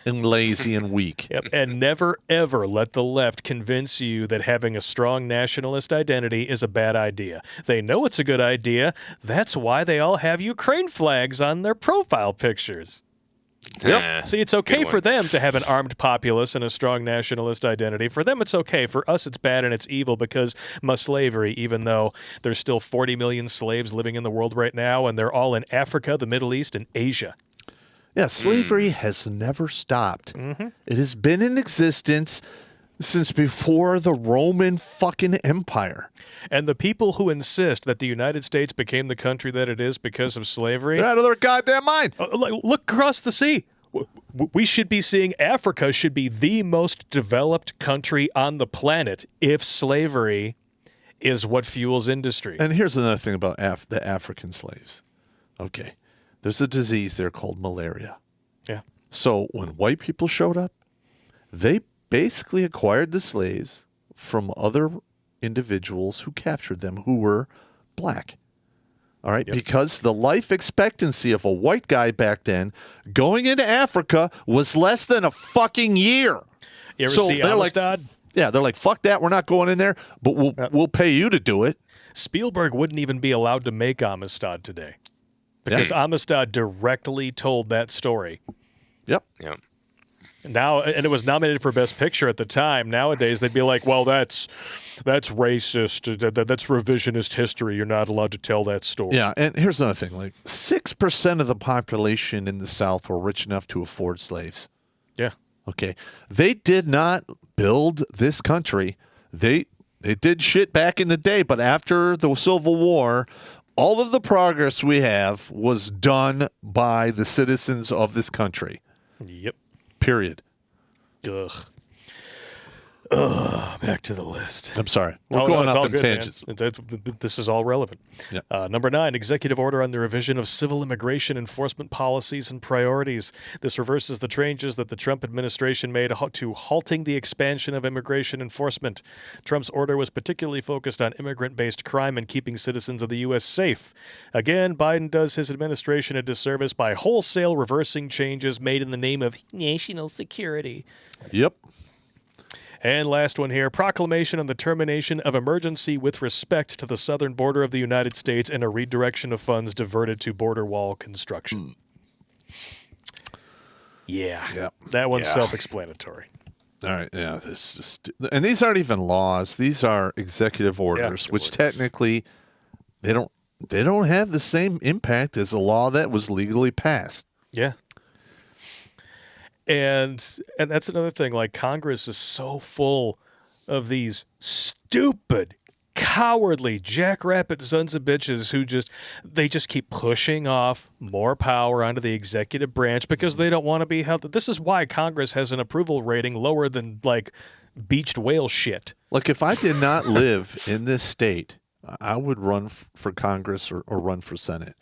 and lazy and weak. Yep. And never, ever let the left convince you that having a strong nationalist identity is a bad idea. They know it's a good idea. That's why they all have Ukraine flags on their profile pictures. Yep. See, it's okay for them to have an armed populace and a strong nationalist identity. For them, it's okay. For us, it's bad and it's evil because slavery, even though there's still 40 million slaves living in the world right now, and they're all in Africa, the Middle East, and Asia. Yeah, slavery has never stopped. Mm-hmm. It has been in existence since before the Roman fucking Empire. And the people who insist that the United States became the country that it is because of slavery... They're out of their goddamn mind. Look across the sea. We should be seeing Africa should be the most developed country on the planet if slavery is what fuels industry. And here's another thing about the African slaves. Okay, there's a disease there called malaria. Yeah. So when white people showed up, they basically acquired the slaves from other individuals who captured them who were black. All right, because the life expectancy of a white guy back then going into Africa was less than a fucking year. You ever see Amistad? They're like, fuck that, we're not going in there, but we'll pay you to do it. Spielberg wouldn't even be allowed to make Amistad today because Amistad directly told that story. Yep. Now, and it was nominated for Best Picture at the time. Nowadays, they'd be like, well, that's racist. That's revisionist history. You're not allowed to tell that story. Yeah, and here's another thing. Like 6% of the population in the South were rich enough to afford slaves. Yeah. Okay. They did not build this country. They They did shit back in the day, but after the Civil War, all of the progress we have was done by the citizens of this country. Yep. Period. Ugh. Back to the list. I'm sorry. We're going off on tangents. This is all relevant. Yeah. Number 9, executive order on the revision of civil immigration enforcement policies and priorities. This reverses the changes that the Trump administration made to halting the expansion of immigration enforcement. Trump's order was particularly focused on immigrant-based crime and keeping citizens of the U.S. safe. Again, Biden does his administration a disservice by wholesale reversing changes made in the name of national security. Yep. And last one here, proclamation on the termination of emergency with respect to the southern border of the United States and a redirection of funds diverted to border wall construction. Yeah. That one's self-explanatory. All right, yeah. And these aren't even laws. These are executive orders, which technically they don't have the same impact as a law that was legally passed. Yeah. And that's another thing. Like, Congress is so full of these stupid, cowardly, jackrabbit sons of bitches who just keep pushing off more power onto the executive branch because they don't want to be held. This is why Congress has an approval rating lower than, like, beached whale shit. Like, if I did not live in this state, I would run for Congress or run for Senate.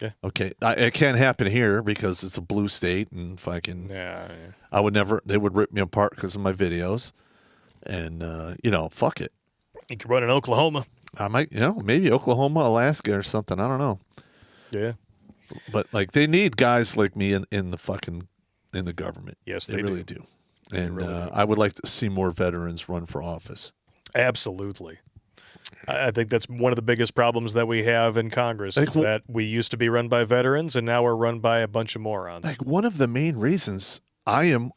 Yeah. Okay. It can't happen here because it's a blue state, and fucking. Yeah. I would never. They would rip me apart because of my videos, and fuck it. You could run in Oklahoma. I might, maybe Oklahoma, Alaska, or something. I don't know. Yeah. But like, they need guys like me in the government. Yes, they really do. And I would like to see more veterans run for office. Absolutely. I think that's one of the biggest problems that we have in Congress is that we used to be run by veterans and now we're run by a bunch of morons. Like, one of the main reasons I am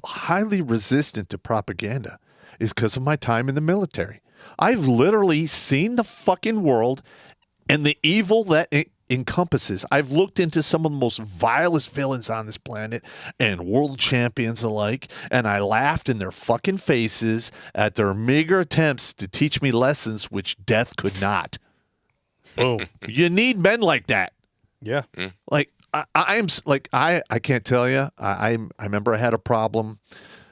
highly resistant to propaganda is because of my time in the military. I've literally seen the fucking world and the evil that it encompasses. I've looked into some of the most vilest villains on this planet and world champions alike, and I laughed in their fucking faces at their meager attempts to teach me lessons which death could not. Boom. You need men like that. Yeah. Like, I can't tell you. I remember I had a problem.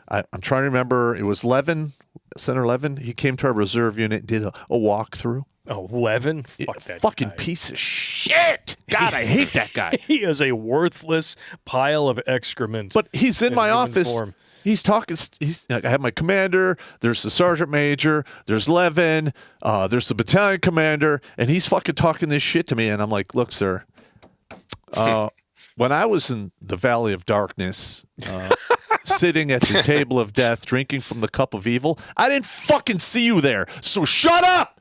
I'm trying to remember. It was Senator Levin. He came to our reserve unit and did a walkthrough. Oh, Levin? Fuck that fucking guy. Piece of shit. God, I hate that guy. He is a worthless pile of excrement. But he's in my office. Form. He's talking. I have my commander. There's the sergeant major. There's Levin. There's the battalion commander. And he's fucking talking this shit to me. And I'm like, look, sir, when I was in the Valley of Darkness, sitting at the table of death, drinking from the cup of evil, I didn't fucking see you there. So shut up.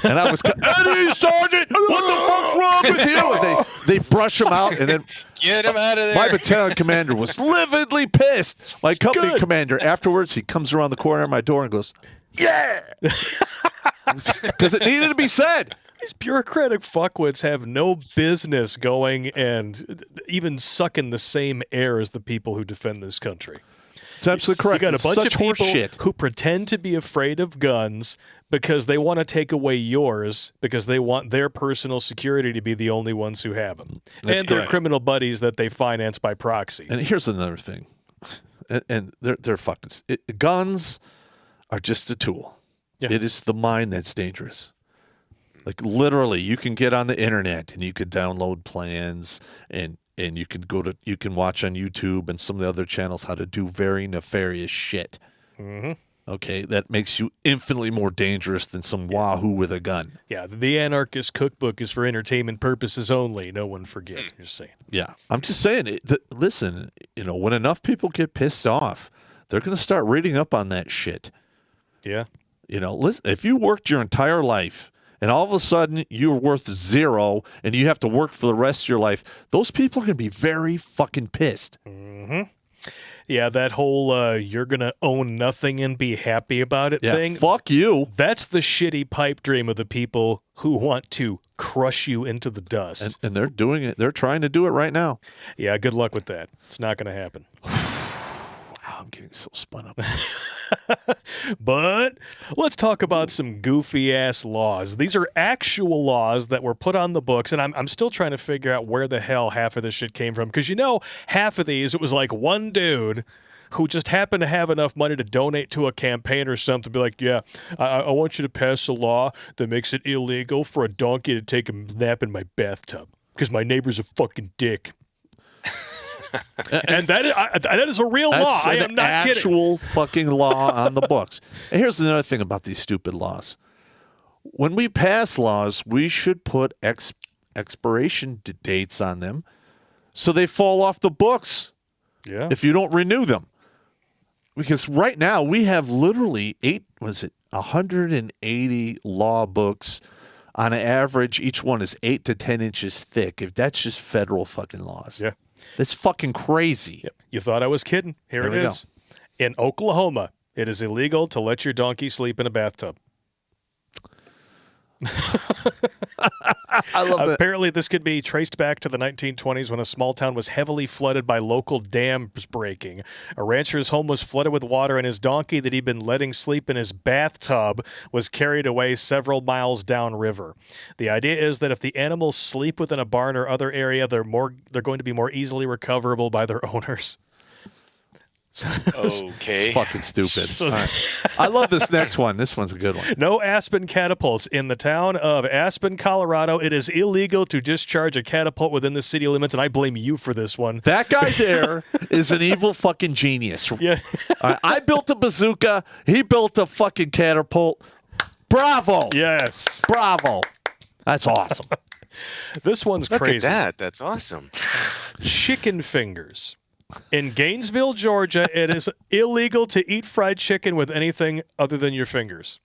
And I was, Eddie, Sergeant, what the fuck's wrong with you? And they brush him out, and then get him out of there. My battalion commander was lividly pissed. My company commander, afterwards, he comes around the corner of my door and goes, yeah, because it needed to be said. These bureaucratic fuckwits have no business going and even sucking the same air as the people who defend this country. It's absolutely correct. You got a bunch of people shit who pretend to be afraid of guns because they want to take away yours because they want their personal security to be the only ones who have them. That's and their criminal buddies that they finance by proxy. And here's another thing. And they're fucking... guns are just a tool. Yeah. It is the mind that's dangerous. Like, literally, you can get on the internet and you could download plans and you can watch on YouTube and some of the other channels how to do very nefarious shit. Mm-hmm. Okay, that makes you infinitely more dangerous than some wahoo with a gun. Yeah, the Anarchist Cookbook is for entertainment purposes only. No one forget. I'm just saying. Yeah, I'm just saying. Listen, when enough people get pissed off, they're going to start reading up on that shit. Yeah. Listen, if you worked your entire life and all of a sudden you're worth zero and you have to work for the rest of your life, those people are going to be very fucking pissed. Mm-hmm. Yeah, that whole you're going to own nothing and be happy about it thing. Fuck you. That's the shitty pipe dream of the people who want to crush you into the dust. And they're doing it. They're trying to do it right now. Yeah, good luck with that. It's not going to happen. Wow, I'm getting so spun up. But let's talk about some goofy-ass laws. These are actual laws that were put on the books, and I'm still trying to figure out where the hell half of this shit came from. Because, half of these, it was like one dude who just happened to have enough money to donate to a campaign or something, be like, yeah, I want you to pass a law that makes it illegal for a donkey to take a nap in my bathtub because my neighbor's a fucking dick. And that is a real law. I am not kidding. Actual fucking law on the books. And here's another thing about these stupid laws. When we pass laws, we should put expiration dates on them so they fall off the books. Yeah. If you don't renew them. Because right now we have literally 180 law books on an average. Each one is 8 to 10 inches thick. If that's just federal fucking laws. Yeah. That's fucking crazy. Yep. You thought I was kidding. Here it is. In Oklahoma, it is illegal to let your donkey sleep in a bathtub. I love it. Apparently, this could be traced back to the 1920s when a small town was heavily flooded by local dams breaking. A rancher's home was flooded with water, and his donkey that he'd been letting sleep in his bathtub was carried away several miles downriver. The idea is that if the animals sleep within a barn or other area, they're going to be more easily recoverable by their owners. Okay. It's fucking stupid. Right. I love this next one. This one's a good one. No Aspen catapults. In the town of Aspen, Colorado, it is illegal to discharge a catapult within the city limits, and I blame you for this one. That guy there is an evil fucking genius. Yeah. I built a bazooka. He built a fucking catapult. Bravo. Yes. Bravo. That's awesome. This one's Look crazy. at that. That's awesome. Chicken fingers. In Gainesville, Georgia, it is illegal to eat fried chicken with anything other than your fingers.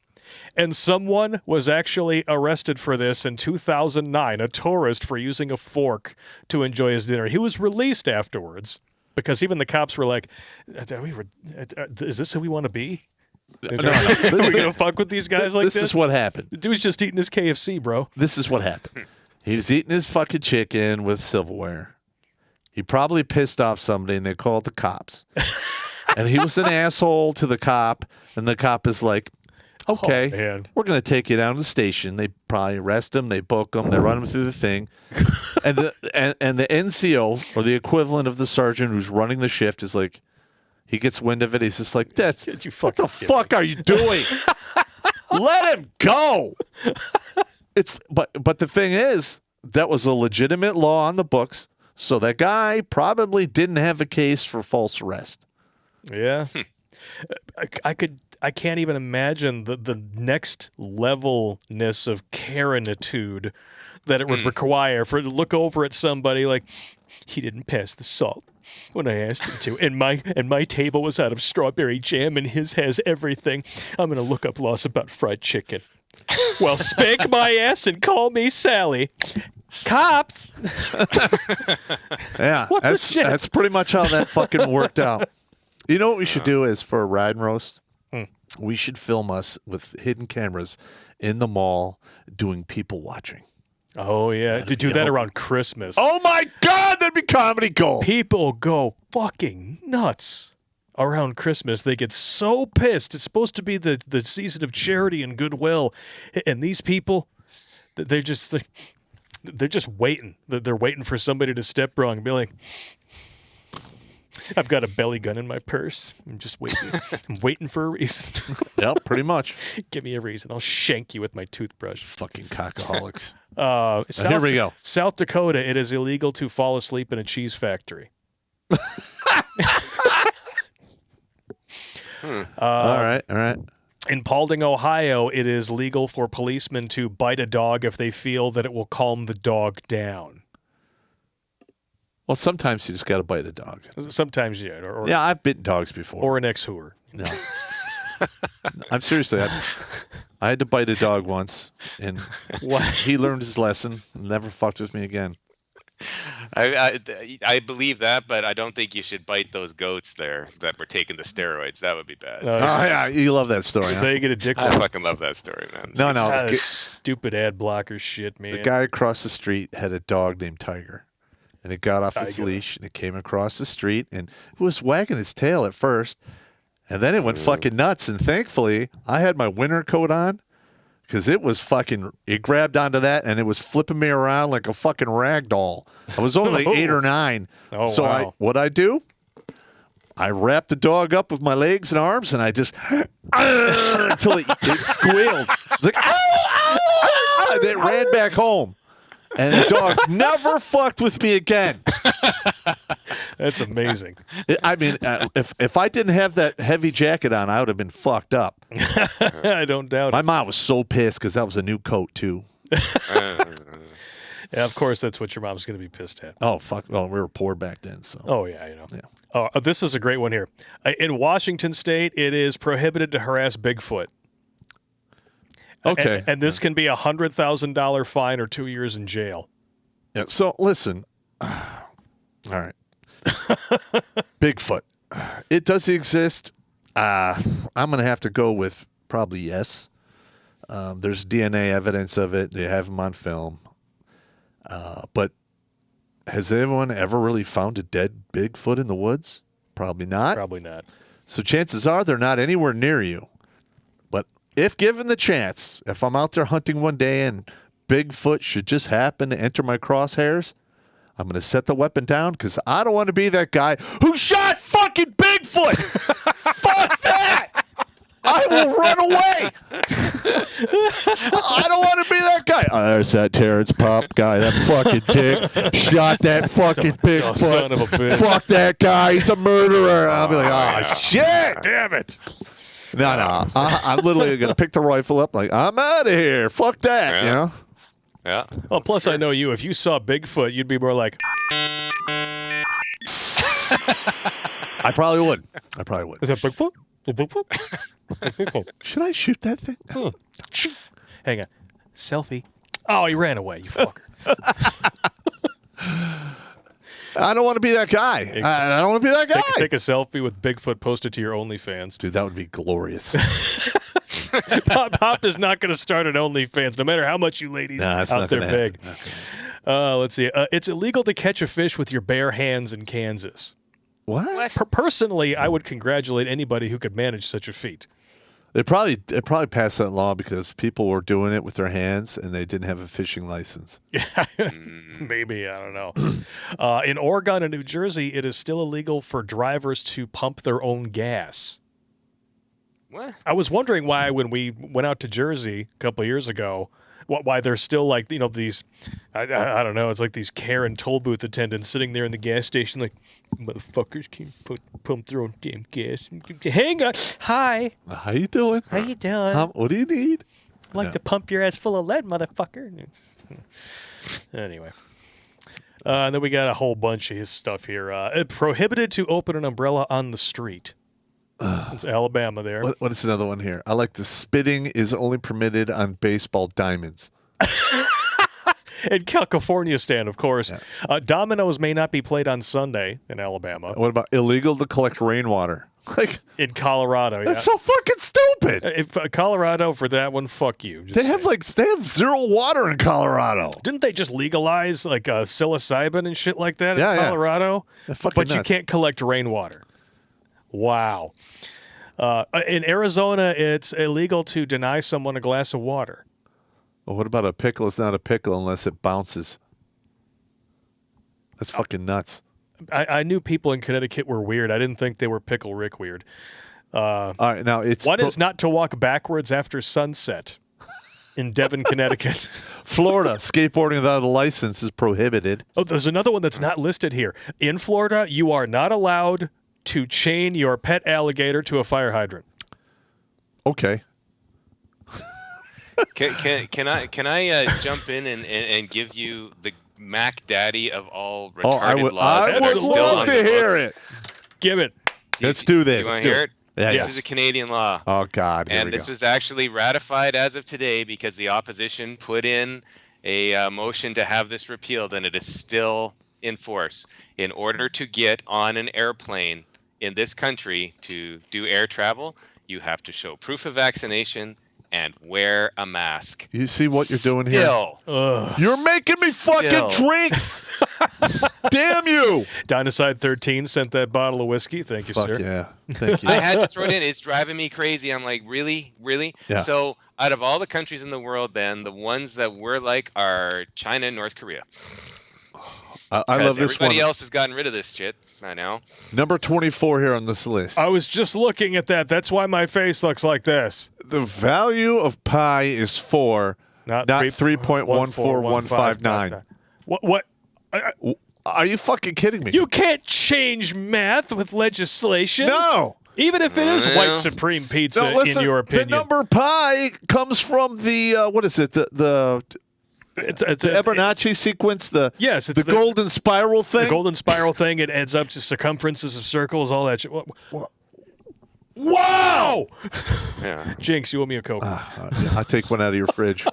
And someone was actually arrested for this in 2009, a tourist for using a fork to enjoy his dinner. He was released afterwards because even the cops were like, is this who we want to be? Are we going to fuck with these guys like this? This is what happened. The dude's just eating his KFC, bro. This is what happened. He was eating his fucking chicken with silverware. He probably pissed off somebody, and they called the cops. And he was an asshole to the cop, and the cop is like, okay, we're going to take you down to the station. They probably arrest him. They book him. They run him through the thing. And the NCO, or the equivalent of the sergeant who's running the shift, is like, he gets wind of it. He's just like, what the fuck are you doing? Let him go. But the thing is, that was a legitimate law on the books. So that guy probably didn't have a case for false arrest. Yeah. I can't even imagine the next levelness of Karenitude that it would require for it to look over at somebody like, he didn't pass the salt when I asked him to, and my table was out of strawberry jam and his has everything. I'm going to look up laws about fried chicken. Well, spank my ass and call me Sally. Cops. Yeah, that's pretty much how that fucking worked out. You know what we should do is for a ride and roast? We should film us with hidden cameras in the mall doing people watching. Oh, yeah. To do that around Christmas. Oh, my God. That'd be comedy gold. People go fucking nuts around Christmas. They get so pissed. It's supposed to be the season of charity and goodwill. And these people, they're just waiting. They're waiting for somebody to step wrong and be like, I've got a belly gun in my purse. I'm just waiting. I'm waiting for a reason. Yep, pretty much. Give me a reason. I'll shank you with my toothbrush. Fucking cockaholics. Here we go. South Dakota, it is illegal to fall asleep in a cheese factory. All right. In Paulding, Ohio, it is legal for policemen to bite a dog if they feel that it will calm the dog down. Well, sometimes you just got to bite a dog. Sometimes, yeah. Yeah, I've bitten dogs before. Or an ex-hooer. No. I'm seriously. I had to bite a dog once, and he learned his lesson and never fucked with me again. I believe that, but I don't think you should bite those goats there that were taking the steroids. That would be bad. Yeah, you love that story. They get a dick. I fucking love that story, man. No. Stupid ad blocker shit, man. The guy across the street had a dog named Tiger, and it got off its leash, and it came across the street, and it was wagging its tail at first, And then it went fucking nuts. And thankfully, I had my winter coat on because it grabbed onto that and it was flipping me around like a fucking rag doll. I was only 8 or 9. Oh, so wow. what I do? I wrapped the dog up with my legs and arms, and I just until it squealed. It's like, and then it ran back home. And the dog never fucked with me again. That's amazing. I mean, if I didn't have that heavy jacket on, I would have been fucked up. I don't doubt My it. mom was so pissed because that was a new coat, too. Yeah, of course, that's what your mom's going to be pissed at. Oh, fuck. Well, we were poor back then, so. Oh, yeah, you know. Yeah. Oh, this is a great one here. In Washington State, it is prohibited to harass Bigfoot. Okay. And this can be a $100,000 fine or 2 years in jail. Yeah, so, listen. All right. Bigfoot. Does he exist? I'm going to have to go with probably yes. There's DNA evidence of it. They have him on film. But has anyone ever really found a dead Bigfoot in the woods? Probably not. Probably not. So chances are they're not anywhere near you. But if given the chance, if I'm out there hunting one day and Bigfoot should just happen to enter my crosshairs, I'm going to set the weapon down because I don't want to be that guy who shot fucking Bigfoot. Fuck that. I will run away. I don't want to be that guy. Oh, there's that Terrence Pop guy, that fucking dick. Shot that fucking Bigfoot. Son of a bitch. Fuck that guy. He's a murderer. I'll be like, oh, shit. Damn it. No. I'm literally going to pick the rifle up like, I'm out of here. Fuck that, you know? Yeah. Well, plus I know you. If you saw Bigfoot, you'd be more like... I probably would. Is that Bigfoot? Bigfoot? Should I shoot that thing? Hang on. Selfie. Oh, he ran away, you fucker. I don't want to be that guy. I don't want to be that guy. Take a selfie with Bigfoot, post it to your OnlyFans. Dude, that would be glorious. Pop is not going to start an OnlyFans, no matter how much you ladies out there beg. Let's see. It's illegal to catch a fish with your bare hands in Kansas. What? Personally, I would congratulate anybody who could manage such a feat. They probably passed that law because people were doing it with their hands and they didn't have a fishing license. Maybe, I don't know. In Oregon and New Jersey, it is still illegal for drivers to pump their own gas. What? I was wondering why when we went out to Jersey a couple of years ago, why there's still like, you know, these, I don't know, it's like these Karen toll booth attendants sitting there in the gas station like, motherfuckers can't pump their own damn gas. Hang on. Hi. How you doing? How you doing? What do you need? I'd like to pump your ass full of lead, motherfucker. Anyway. And then we got a whole bunch of his stuff here. Prohibited to open an umbrella on the street. It's Alabama there. What is another one here? I like the spitting is only permitted on baseball diamonds. In California stand, of course. Yeah. Dominoes may not be played on Sunday in Alabama. What about illegal to collect rainwater? Like in Colorado, that's so fucking stupid. If Colorado for that one, fuck you. They have zero water in Colorado. Didn't they just legalize like psilocybin and shit like that in Colorado? But nuts. You can't collect rainwater. Wow. In Arizona, it's illegal to deny someone a glass of water. Well, what about a pickle? It's not a pickle unless it bounces. That's fucking nuts. I knew people in Connecticut were weird. I didn't think they were Pickle Rick weird. All right, now it's one is not to walk backwards after sunset in Devon, Connecticut. Florida, skateboarding without a license is prohibited. Oh, there's another one that's not listed here. In Florida, you are not allowed to chain your pet alligator to a fire hydrant. Okay. Can I jump in and give you the Mac Daddy of all retarded laws? I would love to hear it. Give it. Let's do this. You want to hear it? Yeah, this is a Canadian law. Oh, God. And this was actually ratified as of today because the opposition put in a motion to have this repealed, and it is still in force. In order to get on an airplane in this country to do air travel, you have to show proof of vaccination and wear a mask. You see what you're doing here? Ugh. You're making me fucking drinks. Damn you! Dynaside 13 sent that bottle of whiskey. Thank you, Fuck sir. yeah. Thank you. I had to throw it in. It's driving me crazy. I'm like, really? Yeah. So out of all the countries in the world, then the ones that we're like are China and North Korea. I love this everybody one. else has gotten rid of this shit. I know. Number 24 here on this list. I was just looking at that. That's why my face looks like this. The value of pi is 4, not 3.14159. What? Are you fucking kidding me? You can't change math with legislation. No. Even if it is Well. white supreme pizza, No, listen, in your opinion. the number pi comes from the what is it? The Fibonacci sequence. Yes, it's the golden spiral thing. The golden spiral thing. It adds up to circumferences of circles, all that shit. Wow! Yeah. Jinx, you owe me a Coke. I'll take one out of your fridge.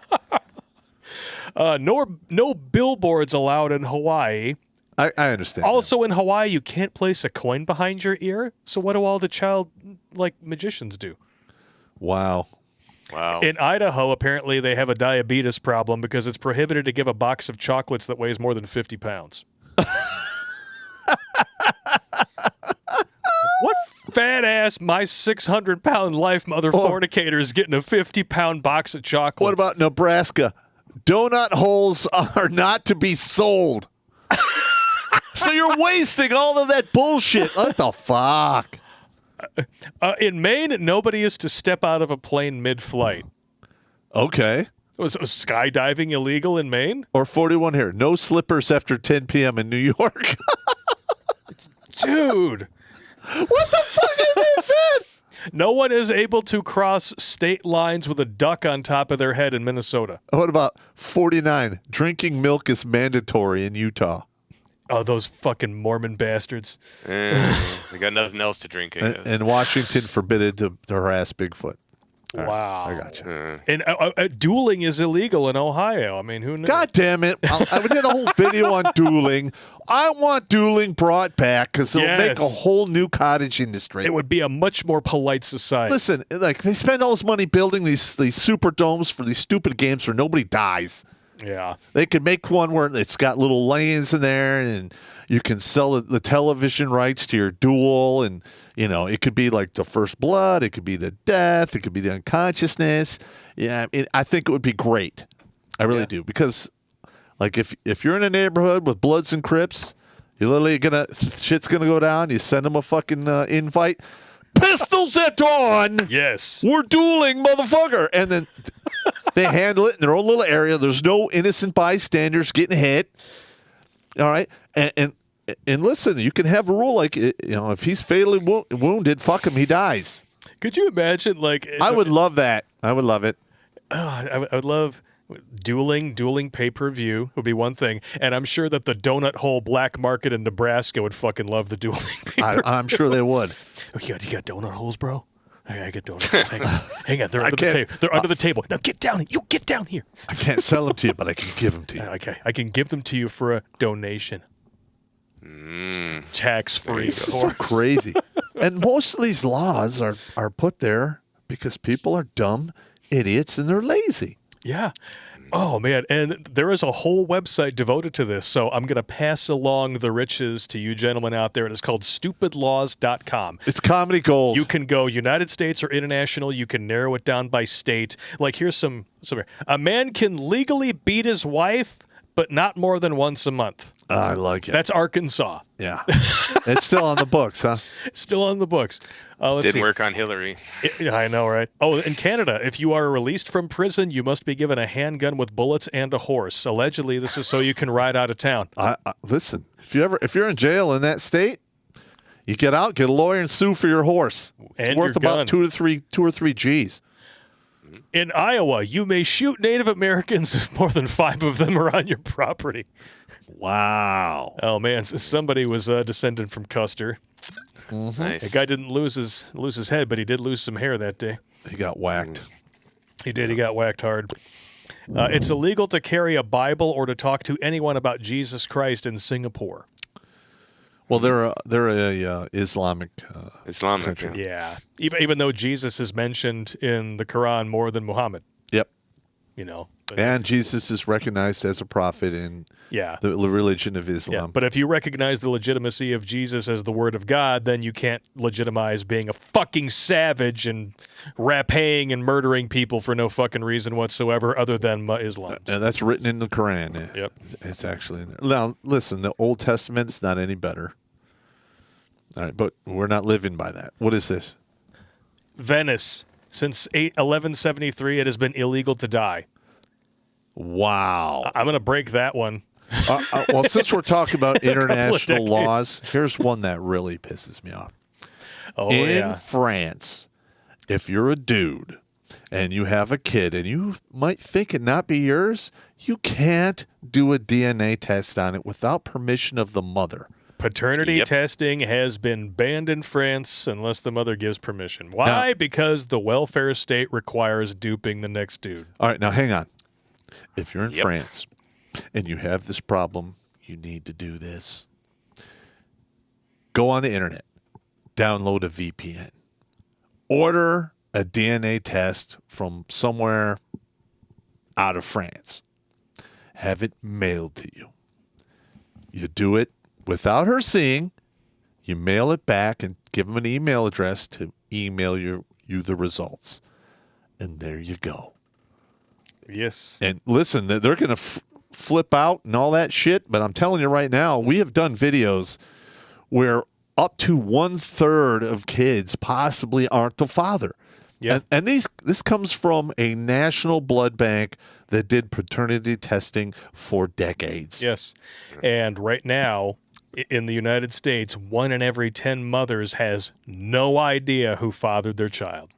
No billboards allowed in Hawaii. I understand. Also in Hawaii, you can't place a coin behind your ear. So what do all the child magicians do? Wow. In Idaho, apparently they have a diabetes problem because it's prohibited to give a box of chocolates that weighs more than 50 pounds. What fat ass my 600-pound life mother fornicator is getting a 50-pound box of chocolates? What about Nebraska? Donut holes are not to be sold. So you're wasting all of that bullshit. What the fuck? In Maine, nobody is to step out of a plane mid-flight. Okay. Was skydiving illegal in Maine? Or 41 here. No slippers after 10 p.m. in New York. Dude. What the fuck is that shit? No one is able to cross state lines with a duck on top of their head in Minnesota. What about 49? Drinking milk is mandatory in Utah. Oh, those fucking Mormon bastards. They got nothing else to drink, I guess. And Washington forbidden to harass Bigfoot. All wow. Right, I got you. And dueling is illegal in Ohio. I mean, who knew? God damn it. I did a whole video on dueling. I want dueling brought back because it'll make a whole new cottage industry. It would be a much more polite society. Listen, like they spend all this money building these super domes for these stupid games where nobody dies. Yeah. They could make one where it's got little lanes in there and you can sell the television rights to your duel. And, it could be like the first blood. It could be the death. It could be the unconsciousness. Yeah, I think it would be great. I really do. Because, like, if you're in a neighborhood with Bloods and Crips, you literally shit's going to go down. You send them a fucking invite. Pistols at dawn. Yes. We're dueling, motherfucker. And then they handle it in their own little area. There's no innocent bystanders getting hit. All right. And listen, you can have a rule like, if he's fatally wounded, fuck him, he dies. Could you imagine, I would love that. I would love it. I would love dueling pay-per-view would be one thing. And I'm sure that the donut hole black market in Nebraska would fucking love the dueling pay-per-view. I'm sure they would. Oh, you got donut holes, bro? I got donut holes. Hang on. They're under the table. They're under the table. Now get down. You get down here. I can't sell them to you, but I can give them to you. Okay. I can give them to you for a donation. Tax-free. This is so crazy. And most of these laws are put there because people are dumb idiots and they're lazy. Yeah. Oh, man. And there is a whole website devoted to this. So I'm going to pass along the riches to you gentlemen out there. And it's called stupidlaws.com. It's comedy gold. You can go United States or international. You can narrow it down by state. Like, here's some. A man can legally beat his wife, but not more than once a month. I like it. That's Arkansas. Yeah. It's still on the books, huh? Still on the books. Didn't work on Hillary. I know, right? Oh, in Canada, if you are released from prison, you must be given a handgun with bullets and a horse. Allegedly, this is so you can ride out of town. Listen, if you're in jail in that state, you get out, get a lawyer, and sue for your horse. It's worth about 2 or 3 G's. In Iowa, you may shoot Native Americans if more than 5 of them are on your property. Wow. Oh man, somebody was descended from Custer. Mm-hmm. Nice. The guy didn't lose his head, but he did lose some hair that day. He got whacked. He did. He got whacked hard. It's illegal to carry a Bible or to talk to anyone about Jesus Christ in Singapore. Well, they're a Islamic country. Yeah. Even though Jesus is mentioned in the Quran more than Muhammad. Yep. you know. And Jesus is recognized as a prophet in the religion of Islam. Yeah, but if you recognize the legitimacy of Jesus as the word of God, then you can't legitimize being a fucking savage and raping and murdering people for no fucking reason whatsoever other than Islam. And that's written in the Quran. Yep. It's actually in there. Now, listen, the Old Testament's not any better. All right, but we're not living by that. What is this? Venice. Since 1173, it has been illegal to die. Wow. I'm going to break that one. Well, since we're talking about international laws, here's one that really pisses me off. In France, if you're a dude and you have a kid and you might think it not be yours, you can't do a DNA test on it without permission of the mother. Paternity testing has been banned in France unless the mother gives permission. Why? Because the welfare state requires duping the next dude. All right, now hang on. If you're in France and you have this problem, you need to do this. Go on the internet, download a VPN, order a DNA test from somewhere out of France, have it mailed to you. You do it without her seeing. You mail it back and give them an email address to email you the results. And there you go. Yes. And listen, they're going to flip out and all that shit, but I'm telling you right now, we have done videos where up to 1/3 of kids possibly aren't the father. Yeah. And this comes from a national blood bank that did paternity testing for decades. Yes. And right now, in the United States, 1 in every 10 mothers has no idea who fathered their child.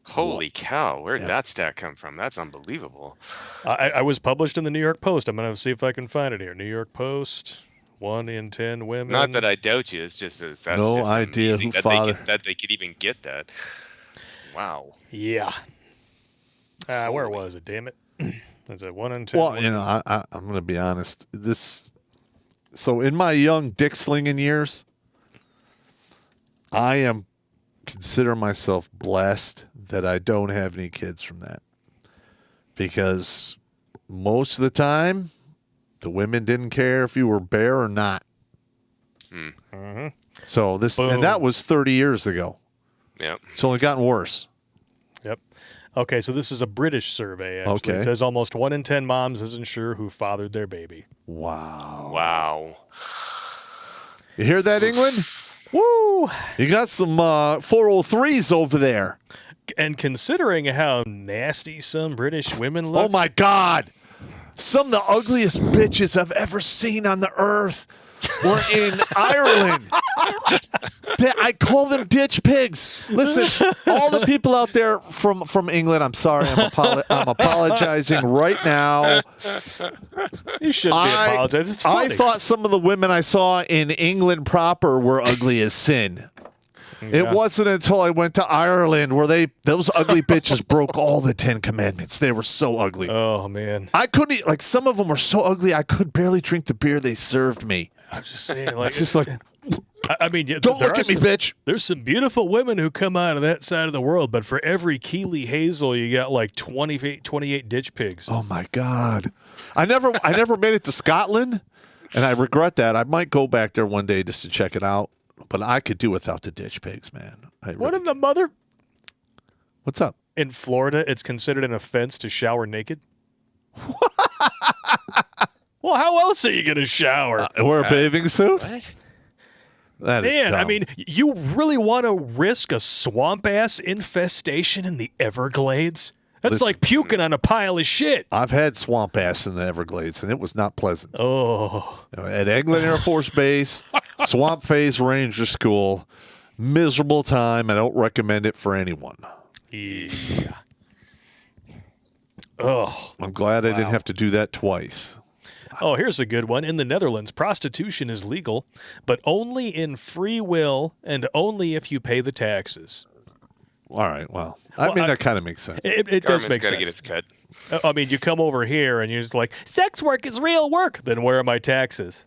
Holy cow, where'd that stat come from? That's unbelievable. I was published in the New York Post. I'm going to see if I can find it here. New York Post, 1 in 10 women. Not that I doubt you. It's just that's no just idea who that fathered. that they could even get that. Wow. Yeah. Where was it? Damn it. Is it 1 in 10? Well, you know, I'm going to be honest. So in my young dick slinging years, I consider myself blessed that I don't have any kids from that, because most of the time the women didn't care if you were bare or not. Mm-hmm. So Boom. And that was 30 years ago. Yep. It's only gotten worse. Yep. Okay, so this is a British survey, actually. Okay. It says almost 1 in 10 moms isn't sure who fathered their baby. Wow. Wow. You hear that, England? Woo! You got some 403s over there. And considering how nasty some British women look. Oh, my God. Some of the ugliest bitches I've ever seen on the earth were in Ireland. I call them ditch pigs. Listen, all the people out there from England, I'm sorry. I'm apologizing right now. You shouldn't be apologizing. It's funny. I thought some of the women I saw in England proper were ugly as sin. Yeah. It wasn't until I went to Ireland where those ugly bitches broke all the 10 commandments. They were so ugly. Oh, man. I couldn't, like, some of them were so ugly I could barely drink the beer they served me. I'm just saying, like, It's just like, I mean, don't look at me, bitch. There's some beautiful women who come out of that side of the world, but for every Keeley Hazel, you got like 28 ditch pigs. Oh my God. I never made it to Scotland, and I regret that. I might go back there one day just to check it out, but I could do without the ditch pigs, man. What in the mother? What's up? In Florida, it's considered an offense to shower naked. Well, how else are you going to shower? Wear a bathing suit? What? That is Man, dumb. I mean, you really want to risk a swamp-ass infestation in the Everglades? That's Listen. like puking on a pile of shit. I've had swamp ass in the Everglades, and it was not pleasant. Oh. At England Air Force Base, Swamp Face Ranger School, miserable time. I don't recommend it for anyone. Yeah. Oh. I'm glad I didn't have to do that twice. Oh, here's a good one. In the Netherlands, prostitution is legal, but only in free will and only if you pay the taxes. All right, well, I mean, that kind of makes sense. It does make Government's gotta sense. get its cut. I mean, you come over here and you're just like, sex work is real work. Then where are my taxes?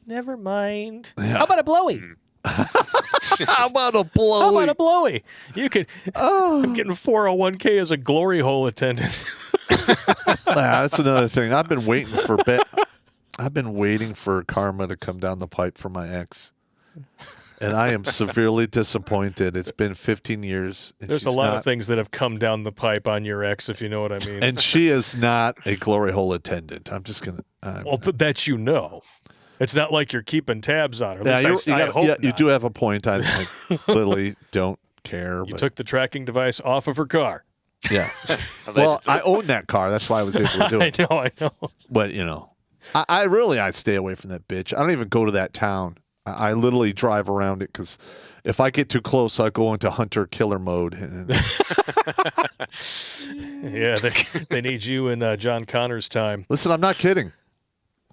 Never mind. Yeah. How about a blowy? How about a blowy? How about a blowy? You could. I'm getting 401k as a glory hole attendant. That's another thing. I've been waiting for karma to come down the pipe for my ex. And I am severely disappointed. It's been 15 years. There's a lot of things that have come down the pipe on your ex, if you know what I mean. And she is not a glory hole attendant. I'm just going to... Well, that you know. It's not like you're keeping tabs on her. You do have a point. I literally don't care. You took the tracking device off of her car. Yeah. Well, I own that car. That's why I was able to do it. I know. But, I stay away from that bitch. I don't even go to that town. I literally drive around it because if I get too close, I go into hunter-killer mode. Yeah, they need you in John Connor's time. Listen, I'm not kidding.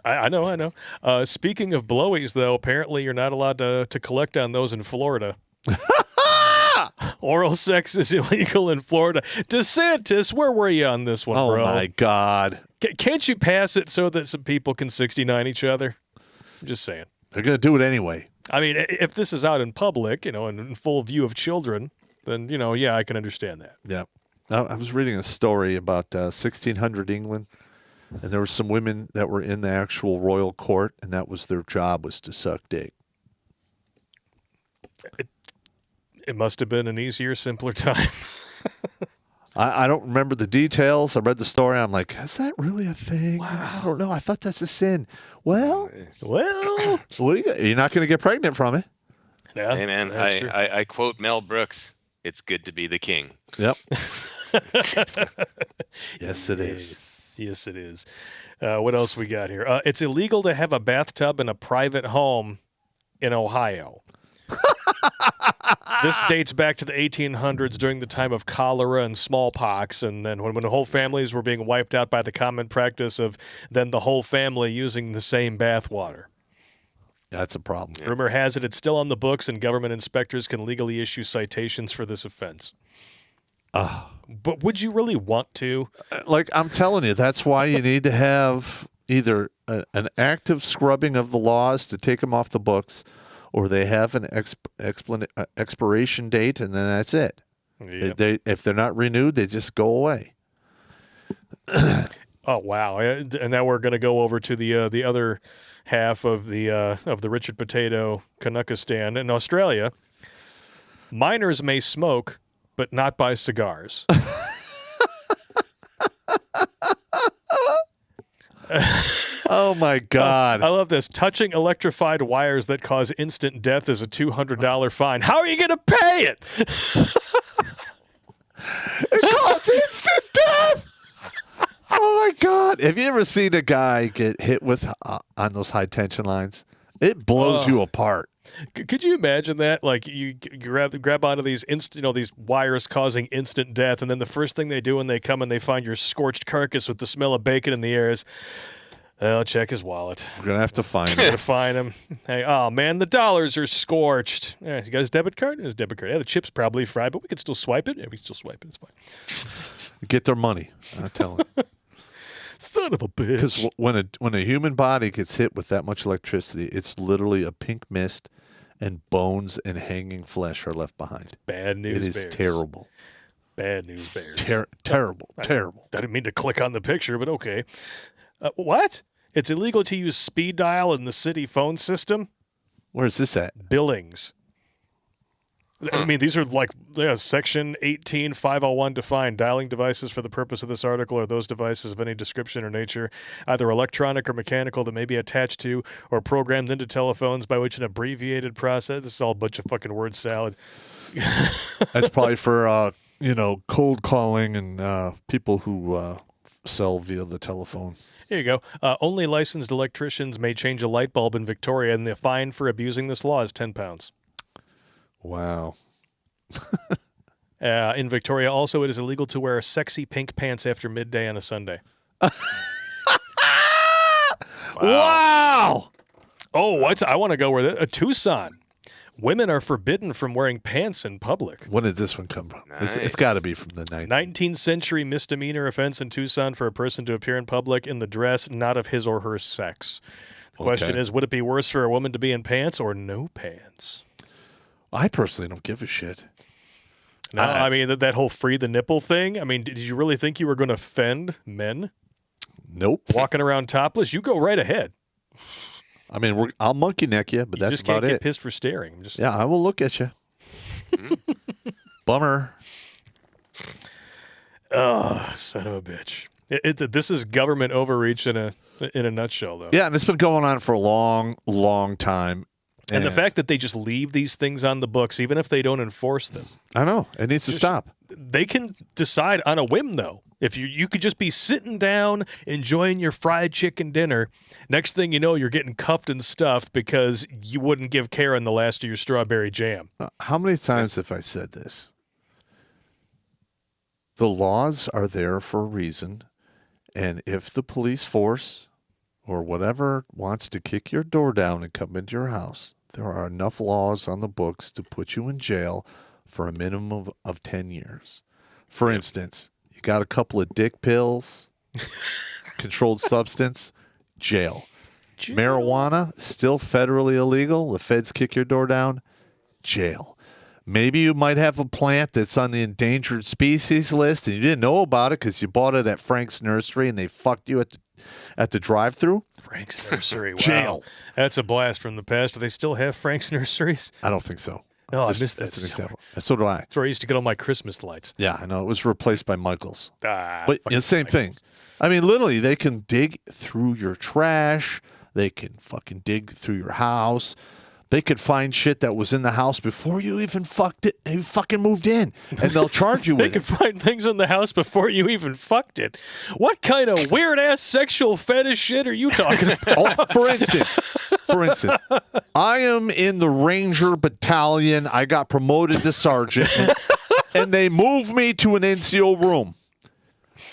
I know. Speaking of blowies, though, apparently you're not allowed to collect on those in Florida. Oral sex is illegal in Florida. DeSantis, where were you on this one, bro? Oh, my God. Can't you pass it so that some people can 69 each other? I'm just saying. They're going to do it anyway. I mean, if this is out in public, and in full view of children, then, yeah, I can understand that. Yeah. I was reading a story about 1600 England, and there were some women that were in the actual royal court, and that was their job, was to suck dick. It must have been an easier, simpler time. I don't remember the details. I read the story. I'm like, is that really a thing? Wow. I don't know. I thought that's a sin. Well, what do you're not going to get pregnant from it. Yeah, hey, man, I quote Mel Brooks, it's good to be the king. Yep. Yes, it is. Yes, it is. What else we got here? It's illegal to have a bathtub in a private home in Ohio. This dates back to the 1800s during the time of cholera and smallpox, and then when whole families were being wiped out by the common practice of then the whole family using the same bath water. That's a problem. Yeah. Rumor has it it's still on the books, and government inspectors can legally issue citations for this offense. But would you really want to? Like, I'm telling you, that's why you need to have either an active scrubbing of the laws to take them off the books, or they have an expiration date, and then that's it. Yep. If they're not renewed, they just go away. Oh, wow. And now we're going to go over to the other half of the Richard Potato Canuckistan. In Australia, minors may smoke, but not buy cigars. Oh, my God. I love this. Touching electrified wires that cause instant death is a $200 fine. How are you going to pay it? It causes instant death! Oh, my God. Have you ever seen a guy get hit with on those high-tension lines? It blows you apart. Could you imagine that? Like, you grab onto these these wires causing instant death, and then the first thing they do when they come and they find your scorched carcass with the smell of bacon in the air is, I'll check his wallet. We're going to have to find him. We're going to find him. Hey, oh, man, the dollars are scorched. Yeah, you got his debit card? His debit card. Yeah, the chip's probably fried, but we can still swipe it. Yeah, we can still swipe it. It's fine. Get their money. I'm telling you. Son of a bitch. Because when a human body gets hit with that much electricity, it's literally a pink mist, and bones and hanging flesh are left behind. Bad news bears. It is terrible. Bad news bears. Terrible. Terrible. I didn't mean to click on the picture, but okay. What? It's illegal to use speed dial in the city phone system? Where's this at? Billings. I mean, these are like Section 18.501 defined. Dialing devices for the purpose of this article are those devices of any description or nature, either electronic or mechanical, that may be attached to or programmed into telephones by which an abbreviated process. This is all a bunch of fucking word salad. That's probably for, cold calling and people who sell via the telephone. Here you go. Only licensed electricians may change a light bulb in Victoria, and the fine for abusing this law is £10. Wow. In Victoria, also, it is illegal to wear sexy pink pants after midday on a Sunday. Wow. Oh, what? I want to go where Tucson. Women are forbidden from wearing pants in public. When did this one come from? Nice. It's got to be from the 19th century misdemeanor offense in Tucson for a person to appear in public in the dress not of his or her sex. The question is, would it be worse for a woman to be in pants or no pants? I personally don't give a shit. No, I mean, that whole free the nipple thing. I mean, did you really think you were going to offend men? Nope. Walking around topless? You go right ahead. I mean, I'll monkey neck you, but you that's just can't about get it. pissed for staring. Yeah, I will look at you. Bummer. Oh, son of a bitch. This is government overreach in a nutshell, though. Yeah, and it's been going on for a long, long time. And the fact that they just leave these things on the books, even if they don't enforce them. I know. It needs to stop. They can decide on a whim, though. If you could just be sitting down, enjoying your fried chicken dinner. Next thing you know, you're getting cuffed and stuffed because you wouldn't give Karen the last of your strawberry jam. How many times have I said this? The laws are there for a reason. And if the police force or whatever wants to kick your door down and come into your house, there are enough laws on the books to put you in jail for a minimum of 10 years. For instance, you got a couple of dick pills, controlled substance, jail. Marijuana, still federally illegal. The feds kick your door down, jail. Maybe you might have a plant that's on the endangered species list and you didn't know about it because you bought it at Frank's Nursery and they fucked you at the drive-thru. Frank's Nursery, wow. Jail. That's a blast from the past. Do they still have Frank's Nurseries? I don't think so. No, I missed that. That's an example. So do I. That's where I used to get all my Christmas lights. Yeah, I know. It was replaced by Michael's. But Same thing. I mean, literally, they can dig through your trash. They can fucking dig through your house. They could find shit that was in the house before you even you fucking moved in, and they'll charge you with it. They could find things in the house before you even fucked it. What kind of weird-ass sexual fetish shit are you talking about? For instance, I am in the Ranger Battalion. I got promoted to sergeant, and they moved me to an NCO room.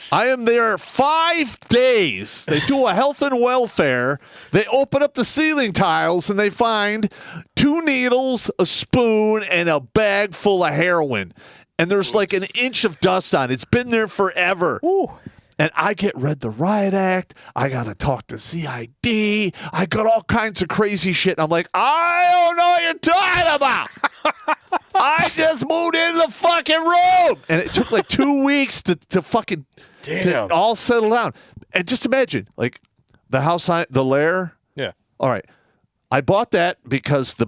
I am there 5 days. They do a health and welfare. They open up the ceiling tiles and they find 2 needles, a spoon, and a bag full of heroin. And there's like an inch of dust on it. It's been there forever. Ooh. And I get read the riot act. I got to talk to CID. I got all kinds of crazy shit. I'm like, I don't know what you're talking about. I just moved into the fucking room. And it took like 2 weeks to fucking to all settle down. And just imagine, like, the house, the lair. Yeah. All right. I bought that because the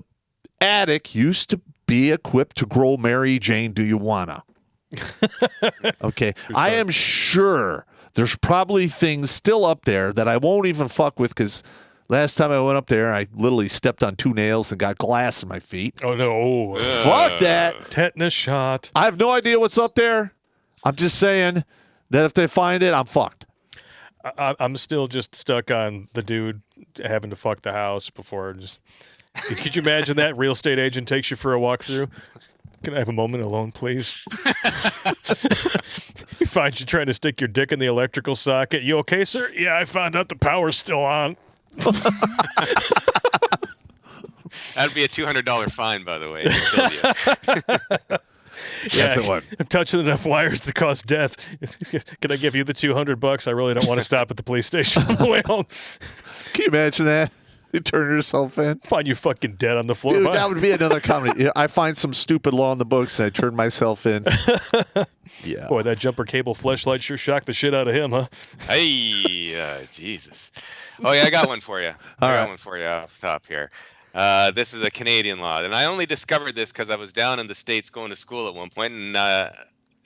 attic used to be equipped to grow Mary Jane Do You Wanna. Okay. I am sure there's probably things still up there that I won't even fuck with because last time I went up there, I literally stepped on 2 nails and got glass in my feet. Oh, no. Fuck that. Tetanus shot. I have no idea what's up there. I'm just saying that if they find it, I'm fucked. I'm still just stuck on the dude having to fuck the house before. Could you imagine that? Real estate agent takes you for a walkthrough. Can I have a moment alone, please? He finds you trying to stick your dick in the electrical socket. You okay, sir? Yeah, I found out the power's still on. That'd be a $200 fine, by the way. They'd kill you. Yeah, I'm touching enough wires to cause death. Can I give you the $200? I really don't want to stop at the police station on the way home. Can you imagine that? You turn yourself in. Find you fucking dead on the floor. Dude, that would be another comedy. Yeah, I find some stupid law in the books and I turn myself in. Yeah. Boy, that jumper cable fleshlight sure shocked the shit out of him, huh? Hey, Jesus. Oh, yeah, I got one for you. I got one for you off the top here. This is a Canadian law, and I only discovered this because I was down in the States going to school at one point, and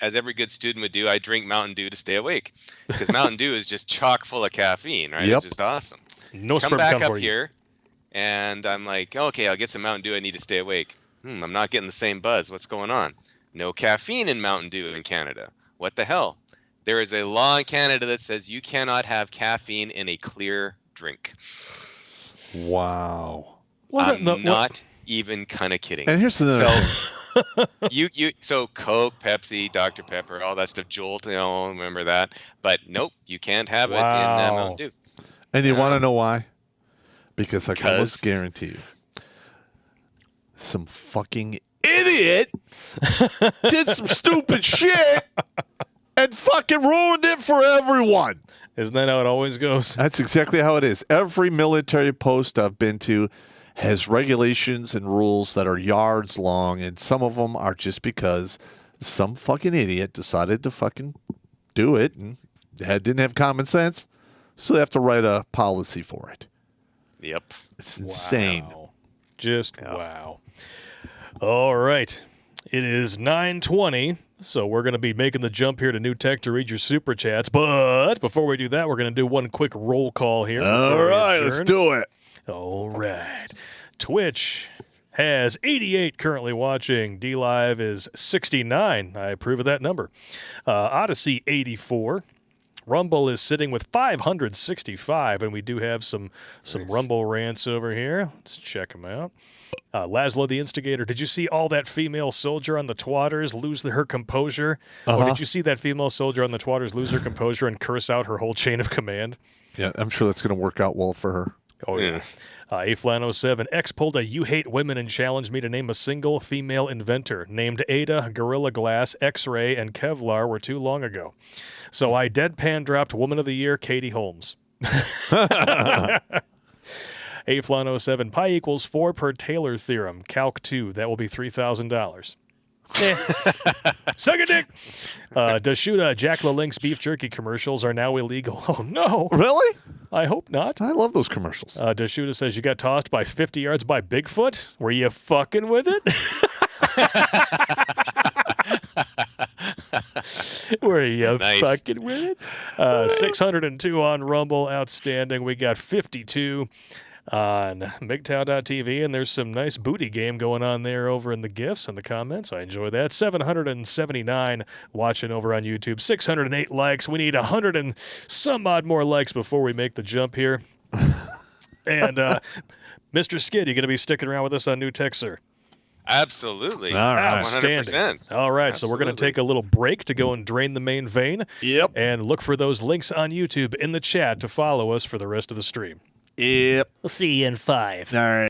as every good student would do, I drink Mountain Dew to stay awake because Mountain Dew is just chock full of caffeine, right? Yep. It's just awesome. No come back up here, and I'm like, okay, I'll get some Mountain Dew. I need to stay awake. I'm not getting the same buzz. What's going on? No caffeine in Mountain Dew in Canada. What the hell? There is a law in Canada that says you cannot have caffeine in a clear drink. Wow. I'm not even kind of kidding. And here's the so Coke, Pepsi, Dr. Pepper, all that stuff, Jolt, remember that. But nope, you can't have it in Mountain Dew. And you want to know why? Because I can almost guarantee you, some fucking idiot did some stupid shit and fucking ruined it for everyone. Isn't that how it always goes? That's exactly how it is. Every military post I've been to has regulations and rules that are yards long, and some of them are just because some fucking idiot decided to fucking do it and didn't have common sense, so they have to write a policy for it. Yep. It's insane. Wow. Just wow. All right. It is 9:20, so we're going to be making the jump here to New Tech to read your super chats. But before we do that, we're going to do one quick roll call here. All right, let's do it. All right. Twitch has 88 currently watching. DLive is 69. I approve of that number. Odyssey, 84. Rumble is sitting with 565, and we do have some Rumble rants over here. Let's check them out. Laszlo the Instigator, did you see all that female soldier on the Twatters lose her composure? Or did you see that female soldier on the Twatters lose her composure and curse out her whole chain of command? Yeah, I'm sure that's going to work out well for her. Oh, yeah. Aflan07, X pulled a You Hate Women and challenged me to name a single female inventor. Named Ada, Gorilla Glass, X-Ray, and Kevlar were too long ago. So I deadpan dropped Woman of the Year, Katie Holmes. Aflan07, pi equals 4 per Taylor theorem. Calc 2, that will be $3,000. Suck a dick. Dashuda, Jack LaLink's beef jerky commercials are now illegal. Oh, no. Really? I hope not. I love those commercials. Dashuda says, you got tossed by 50 yards by Bigfoot? Were you fucking with it? Were you fucking with it? 602 on Rumble. Outstanding. We got 52 on MGTOW.tv, and there's some nice booty game going on there over in the GIFs and the comments. I enjoy that. 779 watching over on YouTube. 608 likes. We need 100 and some odd more likes before we make the jump here. And Mr. Skid, you going to be sticking around with us on New Tech, sir? Absolutely. All right. Outstanding. 100%. All right, Absolutely. so we're going to take a little break to go and drain the main vein. Yep. And look for those links on YouTube in the chat to follow us for the rest of the stream. Yep. We'll see you in 5. All right.